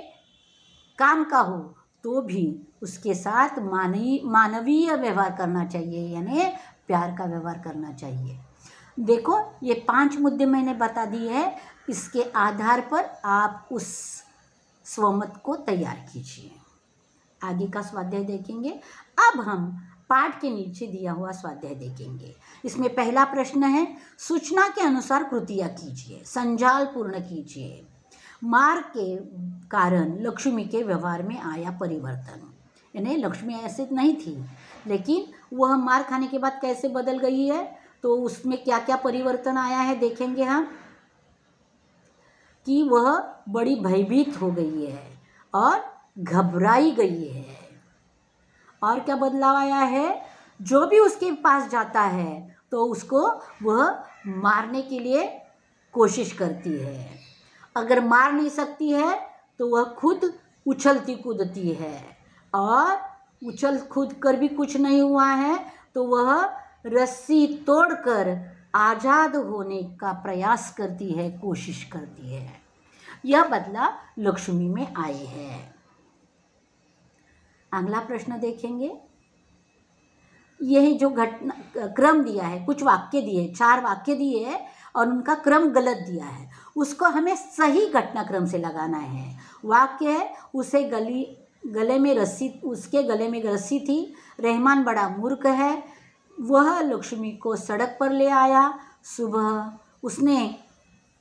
काम का हो, तो भी उसके साथ मानवीय व्यवहार करना चाहिए, यानी प्यार का व्यवहार करना चाहिए। देखो, ये 5 मुद्दे मैंने बता दिए हैं, इसके आधार पर आप उस स्वमत को तैयार कीजिए। आगे का स्वाध्याय देखेंगे। अब हम पाठ के नीचे दिया हुआ स्वाध्याय देखेंगे। इसमें पहला प्रश्न है, सूचना के अनुसार कृतियाँ कीजिए, संजाल पूर्ण कीजिए। मार के कारण लक्ष्मी के व्यवहार में आया परिवर्तन, यानी लक्ष्मी ऐसे नहीं थी, लेकिन वह मार खाने के बाद कैसे बदल गई है, तो उसमें क्या क्या परिवर्तन आया है देखेंगे हम। कि वह बड़ी भयभीत हो गई है और घबराई गई है। और क्या बदलाव आया है, जो भी उसके पास जाता है तो उसको वह मारने के लिए कोशिश करती है। अगर मार नहीं सकती है तो वह खुद उछलती कूदती है, और उछल कूद कर भी कुछ नहीं हुआ है तो वह रस्सी तोड़कर आज़ाद होने का प्रयास करती है, कोशिश करती है। यह बदलाव लक्ष्मी में आए हैं। अगला प्रश्न देखेंगे। यही जो घटना क्रम दिया है, कुछ वाक्य दिए, 4 वाक्य दिए हैं और उनका क्रम गलत दिया है, उसको हमें सही घटनाक्रम से लगाना है। वाक्य है, उसके गले में रस्सी थी, रहमान बड़ा मूर्ख है, वह लक्ष्मी को सड़क पर ले आया, सुबह उसने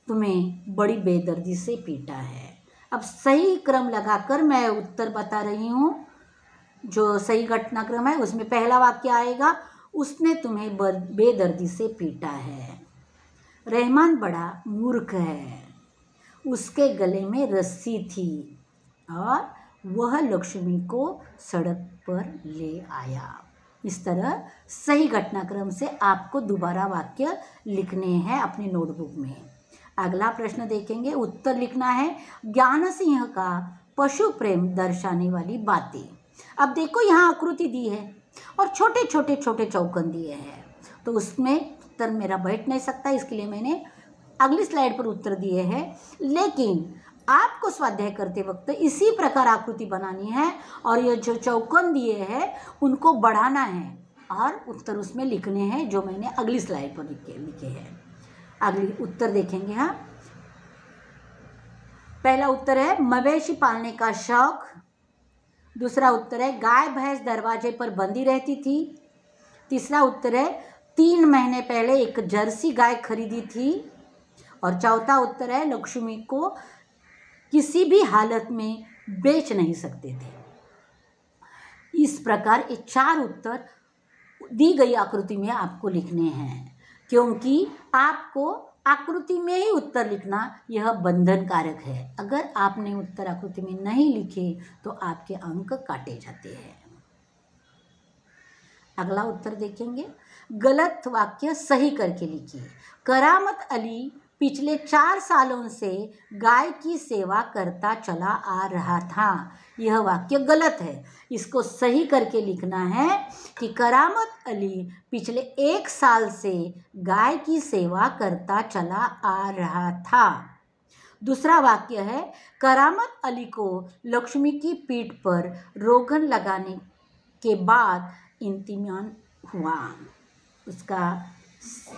तुम्हें बड़ी बेदर्दी से पीटा है। अब सही क्रम लगाकर मैं उत्तर बता रही हूँ। जो सही घटनाक्रम है उसमें पहला वाक्य आएगा, उसने तुम्हें बेदर्दी से पीटा है। रहमान बड़ा मूर्ख है, उसके गले में रस्सी थी और वह लक्ष्मी को सड़क पर ले आया। इस तरह सही घटनाक्रम से आपको दोबारा वाक्य लिखने हैं अपनी नोटबुक में। अगला प्रश्न देखेंगे। उत्तर लिखना है, ज्ञान सिंह का पशु प्रेम दर्शाने वाली बातें। अब देखो, यहाँ आकृति दी है और छोटे छोटे चौकन दिए हैं, तो उसमें उत्तर मेरा बैठ नहीं सकता, इसके लिए मैंने अगली स्लाइड पर उत्तर दिए हैं, लेकिन आपको स्वाध्याय करते वक्त इसी प्रकार आकृति बनानी है और ये जो चौकोन दिए हैं उनको बढ़ाना है और उत्तर उसमें लिखने हैं जो मैंने अगली स्लाइड पर लिखे हैं। अगली उत्तर देखेंगे। हाँ, पहला उत्तर है मवेशी पालने का शौक। दूसरा उत्तर है गाय भैंस दरवाजे पर बंधी रहती थी। तीसरा उत्तर है 3 महीने पहले एक जर्सी गाय खरीदी थी। और चौथा उत्तर है लक्ष्मी को किसी भी हालत में बेच नहीं सकते थे। इस प्रकार ये 4 उत्तर दी गई आकृति में आपको लिखने हैं, क्योंकि आपको आकृति में ही उत्तर लिखना यह बंधनकारक है। अगर आपने उत्तर आकृति में नहीं लिखे तो आपके अंक काटे जाते हैं। अगला उत्तर देखेंगे। गलत वाक्य सही करके लिखिए। करामत अली पिछले 4 सालों से गाय की सेवा करता चला आ रहा था। यह वाक्य गलत है। इसको सही करके लिखना है कि करामत अली पिछले 1 साल से गाय की सेवा करता चला आ रहा था। दूसरा वाक्य है करामत अली को लक्ष्मी की पीठ पर रोगन लगाने के बाद इत्मीनान हुआ। उसका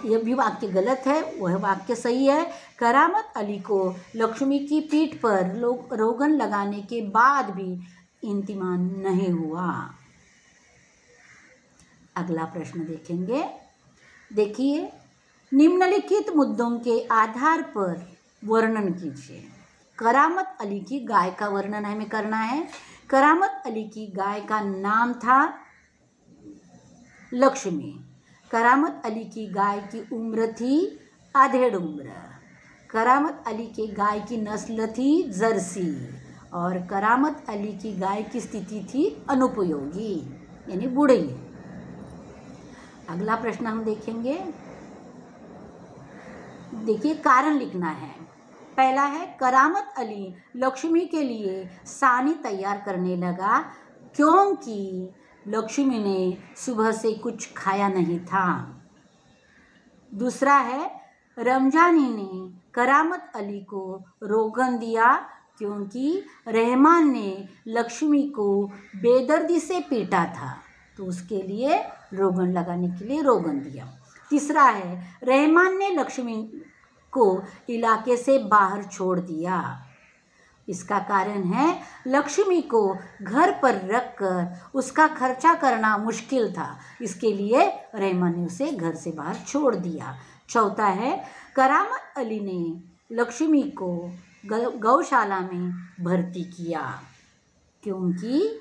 यह भी वाक्य गलत है, वह वाक्य सही है। करामत अली को लक्ष्मी की पीठ पर रोगन लगाने के बाद भी इत्मीनान नहीं हुआ। अगला प्रश्न देखेंगे। देखिए, निम्नलिखित मुद्दों के आधार पर वर्णन कीजिए। करामत अली की गाय का वर्णन हमें करना है। करामत अली की गाय का नाम था लक्ष्मी। करामत अली की गाय की उम्र थी आधेड़ उम्र। करामत अली के गाय की नस्ल थी जर्सी और करामत अली की गाय की स्थिति थी अनुपयोगी यानी बूढ़ी। अगला प्रश्न हम देखेंगे। देखिए, कारण लिखना है। पहला है करामत अली लक्ष्मी के लिए सानी तैयार करने लगा क्योंकि लक्ष्मी ने सुबह से कुछ खाया नहीं था। दूसरा है रमजानी ने करामत अली को रोगन दिया क्योंकि रहमान ने लक्ष्मी को बेदर्दी से पीटा था, तो उसके लिए रोगन लगाने के लिए रोगन दिया। तीसरा है रहमान ने लक्ष्मी को इलाके से बाहर छोड़ दिया। इसका कारण है लक्ष्मी को घर पर रखकर उसका खर्चा करना मुश्किल था, इसके लिए रहमान ने उसे घर से बाहर छोड़ दिया। चौथा है करामत अली ने लक्ष्मी को गौशाला में भर्ती किया क्योंकि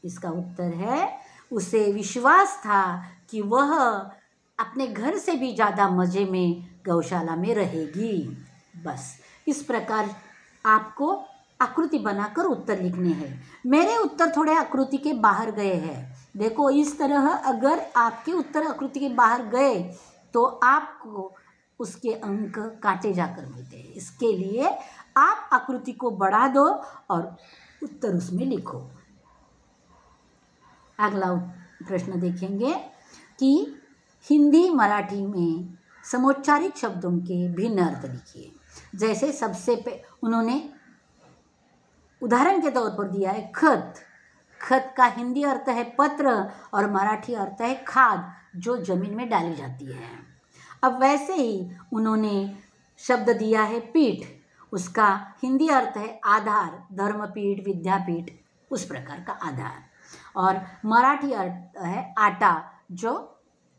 इसका उत्तर है उसे विश्वास था कि वह अपने घर से भी ज़्यादा मज़े में गौशाला में रहेगी। बस इस प्रकार आपको आकृति बनाकर उत्तर लिखने हैं। मेरे उत्तर थोड़े आकृति के बाहर गए हैं। देखो, इस तरह अगर आपके उत्तर आकृति के बाहर गए तो आपको उसके अंक काटे जाकर मिलते हैं। इसके लिए आप आकृति को बढ़ा दो और उत्तर उसमें लिखो। अगला प्रश्न देखेंगे कि हिंदी मराठी में समोच्चारित शब्दों के भिन्न अर्थ लिखिए। जैसे सबसे उन्होंने उदाहरण के तौर पर दिया है खत। खत का हिंदी अर्थ है पत्र और मराठी अर्थ है खाद जो जमीन में डाली जाती है। अब वैसे ही उन्होंने शब्द दिया है पीठ, उसका हिंदी अर्थ है आधार, धर्मपीठ, विद्यापीठ, उस प्रकार का आधार। और मराठी अर्थ है आटा जो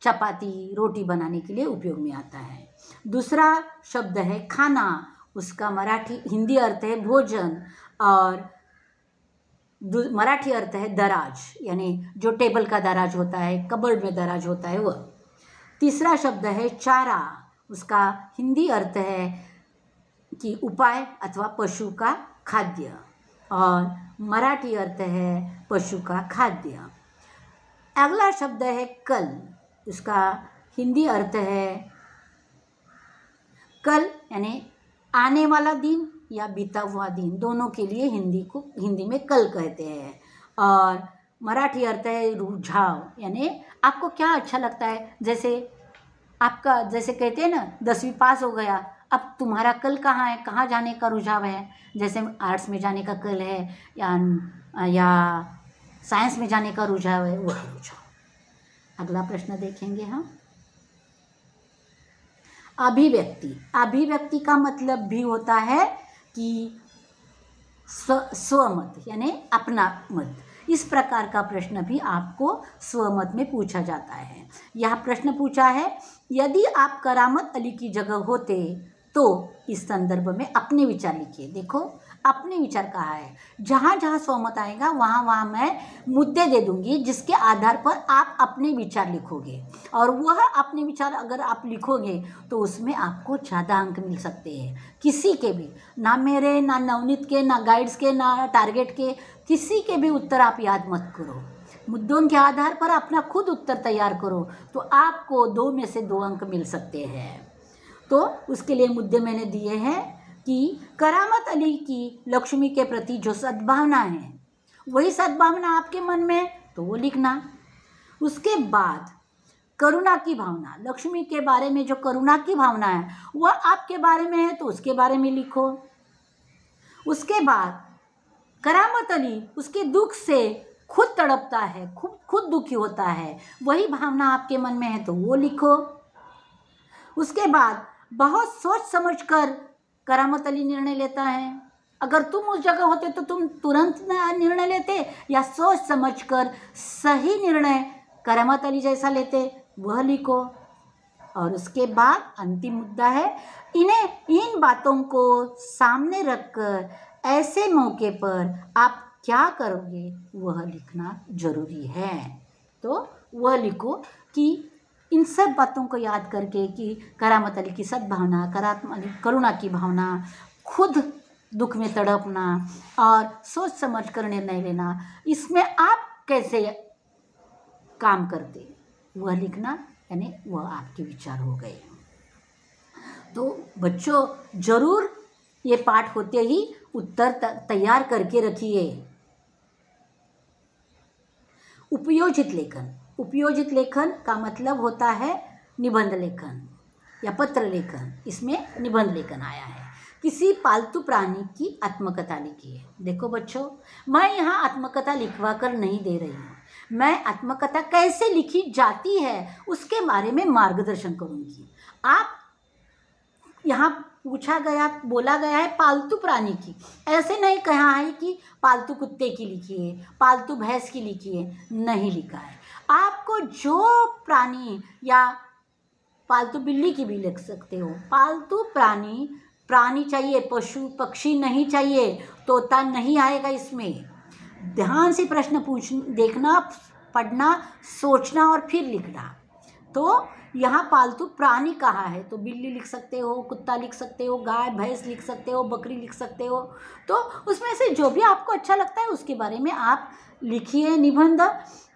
चपाती रोटी बनाने के लिए उपयोग में आता है। दूसरा शब्द है खाना, उसका हिंदी अर्थ है भोजन और मराठी अर्थ है दराज यानी जो टेबल का दराज होता है, कबर्ड में दराज होता है वह। तीसरा शब्द है चारा, उसका हिंदी अर्थ है कि उपाय अथवा पशु का खाद्य और मराठी अर्थ है पशु का खाद्य। अगला शब्द है कल, उसका हिंदी अर्थ है कल यानी आने वाला दिन या बीता हुआ दिन, दोनों के लिए हिंदी में कल कहते हैं। और मराठी अर्थ है रुझाव यानी आपको क्या अच्छा लगता है। जैसे कहते हैं ना 10वीं पास हो गया, अब तुम्हारा कल कहाँ है, कहाँ जाने का रुझाव है? जैसे आर्ट्स में जाने का कल है या साइंस में जाने का रुझाव है, वही रुझाव। अगला प्रश्न देखेंगे हम। अभिव्यक्ति। अभिव्यक्ति का मतलब भी होता है कि स्वमत, यानी अपना मत। इस प्रकार का प्रश्न भी आपको स्वमत में पूछा जाता है। यह प्रश्न पूछा है, यदि आप करामत अली की जगह होते तो इस संदर्भ में अपने विचार लिखिए। देखो, अपने विचार कहा है, जहाँ जहाँ स्वमत आएगा वहाँ वहाँ मैं मुद्दे दे दूंगी जिसके आधार पर आप अपने विचार लिखोगे, और वह अपने विचार अगर आप लिखोगे तो उसमें आपको ज़्यादा अंक मिल सकते हैं। किसी के भी, ना मेरे, ना नवनीत के, ना गाइड्स के, ना टारगेट के, किसी के भी उत्तर आप याद मत करो। मुद्दों के आधार पर अपना खुद उत्तर तैयार करो तो आपको 2 में से 2 अंक मिल सकते हैं। तो उसके लिए मुद्दे मैंने दिए हैं कि करामत अली की लक्ष्मी के प्रति जो सद्भावना है, वही सद्भावना आपके मन में, तो वो लिखना। उसके बाद करुणा की भावना, लक्ष्मी के बारे में जो करुणा की भावना है वह आपके बारे में है, तो उसके बारे में लिखो। उसके बाद करामत अली उसके दुख से खुद तड़पता है, खुद दुखी होता है, वही भावना आपके मन में है, तो वो लिखो। उसके बाद बहुत सोच समझकर करामत अली निर्णय लेता है। अगर तुम उस जगह होते तो तुम तुरंत निर्णय लेते या सोच समझकर सही निर्णय करामत अली जैसा लेते, वह लिखो। और उसके बाद अंतिम मुद्दा है, इन बातों को सामने रखकर ऐसे मौके पर आप क्या करोगे, वह लिखना जरूरी है। तो वह लिखो कि इन सब बातों को याद करके कि करामत अली की सद्भावना, करुणा की भावना, खुद दुख में तड़पना और सोच समझ कर निर्णय लेना, इसमें आप कैसे काम करते, वह लिखना, यानी वह आपके विचार हो गए। तो बच्चों, जरूर ये पाठ होते ही उत्तर तैयार करके रखिए। उपयोजित लेखन। उपयोजित लेखन का मतलब होता है निबंध लेखन या पत्र लेखन। इसमें निबंध लेखन आया है। किसी पालतू प्राणी की आत्मकथा लिखिए। देखो बच्चों, मैं यहाँ आत्मकथा लिखवा कर नहीं दे रही हूँ, मैं आत्मकथा कैसे लिखी जाती है उसके बारे में मार्गदर्शन करूँगी। आप यहाँ बोला गया है पालतू प्राणी की, ऐसे नहीं कहा है कि पालतू कुत्ते की लिखिए, पालतू भैंस की लिखिए, नहीं लिखा है। आपको जो प्राणी, या पालतू बिल्ली की भी लिख सकते हो, पालतू प्राणी चाहिए, पशु पक्षी नहीं चाहिए, तोता नहीं आएगा इसमें। ध्यान से प्रश्न देखना, पढ़ना, सोचना और फिर लिखना। तो यहाँ पालतू प्राणी कहा है तो बिल्ली लिख सकते हो, कुत्ता लिख सकते हो, गाय भैंस लिख सकते हो, बकरी लिख सकते हो। तो उसमें से जो भी आपको अच्छा लगता है उसके बारे में आप लिखिए निबंध।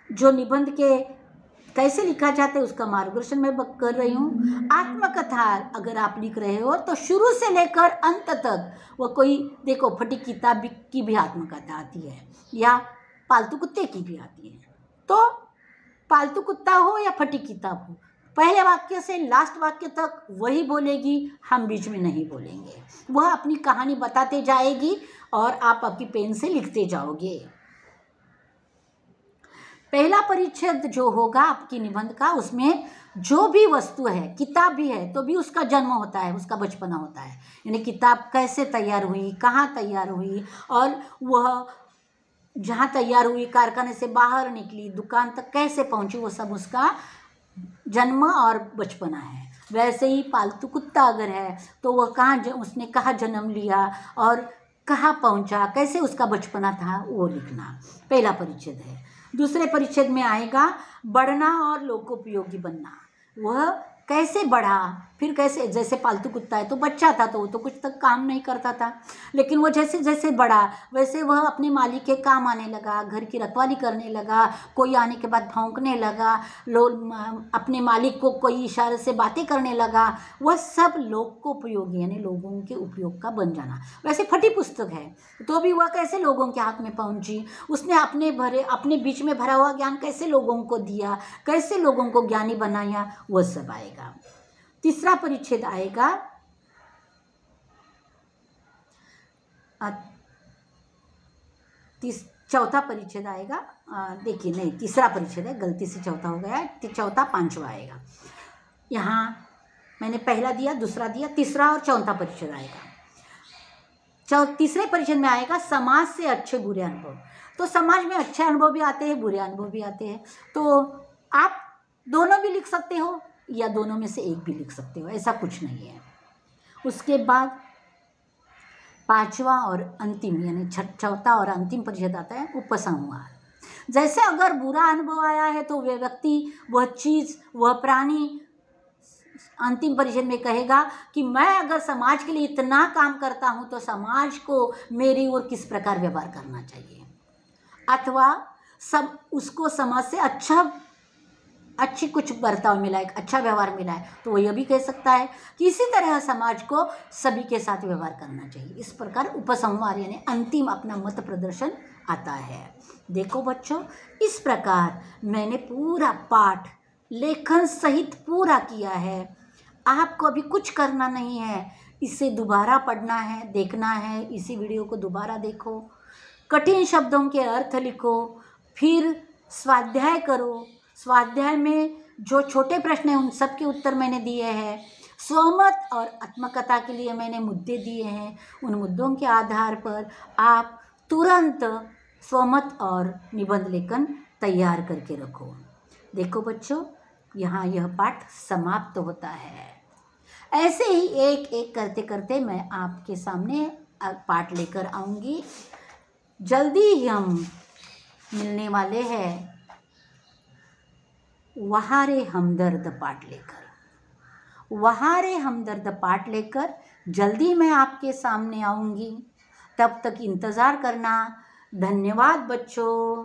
जो निबंध के कैसे लिखा जाता है उसका मार्गदर्शन मैं कर रही हूँ। आत्मकथा अगर आप लिख रहे हो तो शुरू से लेकर अंत तक, वो कोई देखो फटी किताब की भी आत्मकथा आती है या पालतू कुत्ते की भी आती है। तो पालतू कुत्ता हो या फटी किताब हो, पहले वाक्य से लास्ट वाक्य तक वही बोलेगी, हम बीच में नहीं बोलेंगे। वह अपनी कहानी बताते जाएगी और आप आपकी पेन से लिखते जाओगे। पहला परिच्छेद जो होगा आपकी निबंध का, उसमें जो भी वस्तु है, किताब भी है तो भी उसका जन्म होता है, उसका बचपना होता है, यानी किताब कैसे तैयार हुई, कहाँ तैयार हुई, और वह जहाँ तैयार हुई कारखाने से बाहर निकली, दुकान तक कैसे पहुँची, वो सब उसका जन्म और बचपना है। वैसे ही पालतू कुत्ता अगर है तो वह उसने कहाँ जन्म लिया और कहाँ पहुँचा, कैसे उसका बचपना था, वो लिखना पहला परिच्छेद है। दूसरे परिच्छेद में आएगा बढ़ना और लोकोपयोगी बनना। वह कैसे बढ़ा, फिर कैसे, जैसे पालतू कुत्ता है तो बच्चा था तो वो तो कुछ तक काम नहीं करता था, लेकिन वो जैसे जैसे बढ़ा वैसे वह अपने मालिक के काम आने लगा, घर की रखवाली करने लगा, कोई आने के बाद भौंकने लगा, अपने मालिक को कोई इशारे से बातें करने लगा। वह सब लोकोपयोगी यानी लोगों के उपयोग का बन जाना। वैसे फटी पुस्तक है तो भी वह कैसे लोगों के हाथ में पहुंची, उसने अपने बीच में भरा हुआ ज्ञान कैसे लोगों को दिया, कैसे लोगों को ज्ञानी बनाया, वह सब आएगा। तीसरा परिच्छेद आएगा चौथा परिच्छेद आएगा। देखिए, नहीं, तीसरा परिच्छेद है, गलती से चौथा हो गया है, चौथा पांचवा आएगा। यहाँ मैंने पहला दिया, दूसरा दिया, तीसरा और चौथा परिच्छेद आएगा। तीसरे परिच्छेद में आएगा समाज से अच्छे बुरे अनुभव। तो समाज में अच्छे अनुभव भी आते हैं, बुरे अनुभव भी आते हैं, तो आप दोनों भी लिख सकते हो या दोनों में से एक भी लिख सकते हो, ऐसा कुछ नहीं है। उसके बाद पांचवा और अंतिम यानी चौथा और अंतिम परिच्छेद आता है उपसंहार। जैसे अगर बुरा अनुभव आया है तो वह व्यक्ति, वह चीज़, वह प्राणी अंतिम परिच्छेद में कहेगा कि मैं अगर समाज के लिए इतना काम करता हूँ तो समाज को मेरी ओर किस प्रकार व्यवहार करना चाहिए, अथवा सब उसको समाज से अच्छी कुछ बर्ताव मिला है, अच्छा व्यवहार मिला है, तो वो यह भी कह सकता है कि इसी तरह समाज को सभी के साथ व्यवहार करना चाहिए। इस प्रकार उपसंहार यानी अंतिम अपना मत प्रदर्शन आता है। देखो बच्चों, इस प्रकार मैंने पूरा पाठ लेखन सहित पूरा किया है। आपको अभी कुछ करना नहीं है, इसे दोबारा पढ़ना है, देखना है, इसी वीडियो को दोबारा देखो, कठिन शब्दों के अर्थ लिखो, फिर स्वाध्याय करो। स्वाध्याय में जो छोटे प्रश्न हैं उन सब के उत्तर मैंने दिए हैं। स्वमत और आत्मकथा के लिए मैंने मुद्दे दिए हैं, उन मुद्दों के आधार पर आप तुरंत स्वमत और निबंध लेखन तैयार करके रखो। देखो बच्चों, यहाँ यह पाठ समाप्त होता है। ऐसे ही एक एक करते करते मैं आपके सामने पाठ लेकर आऊँगी। जल्दी ही हम मिलने वाले हैं वहारे हमदर्द पाठ लेकर। वहारे हमदर्द पाठ लेकर जल्दी मैं आपके सामने आऊँगी। तब तक इंतज़ार करना। धन्यवाद बच्चों।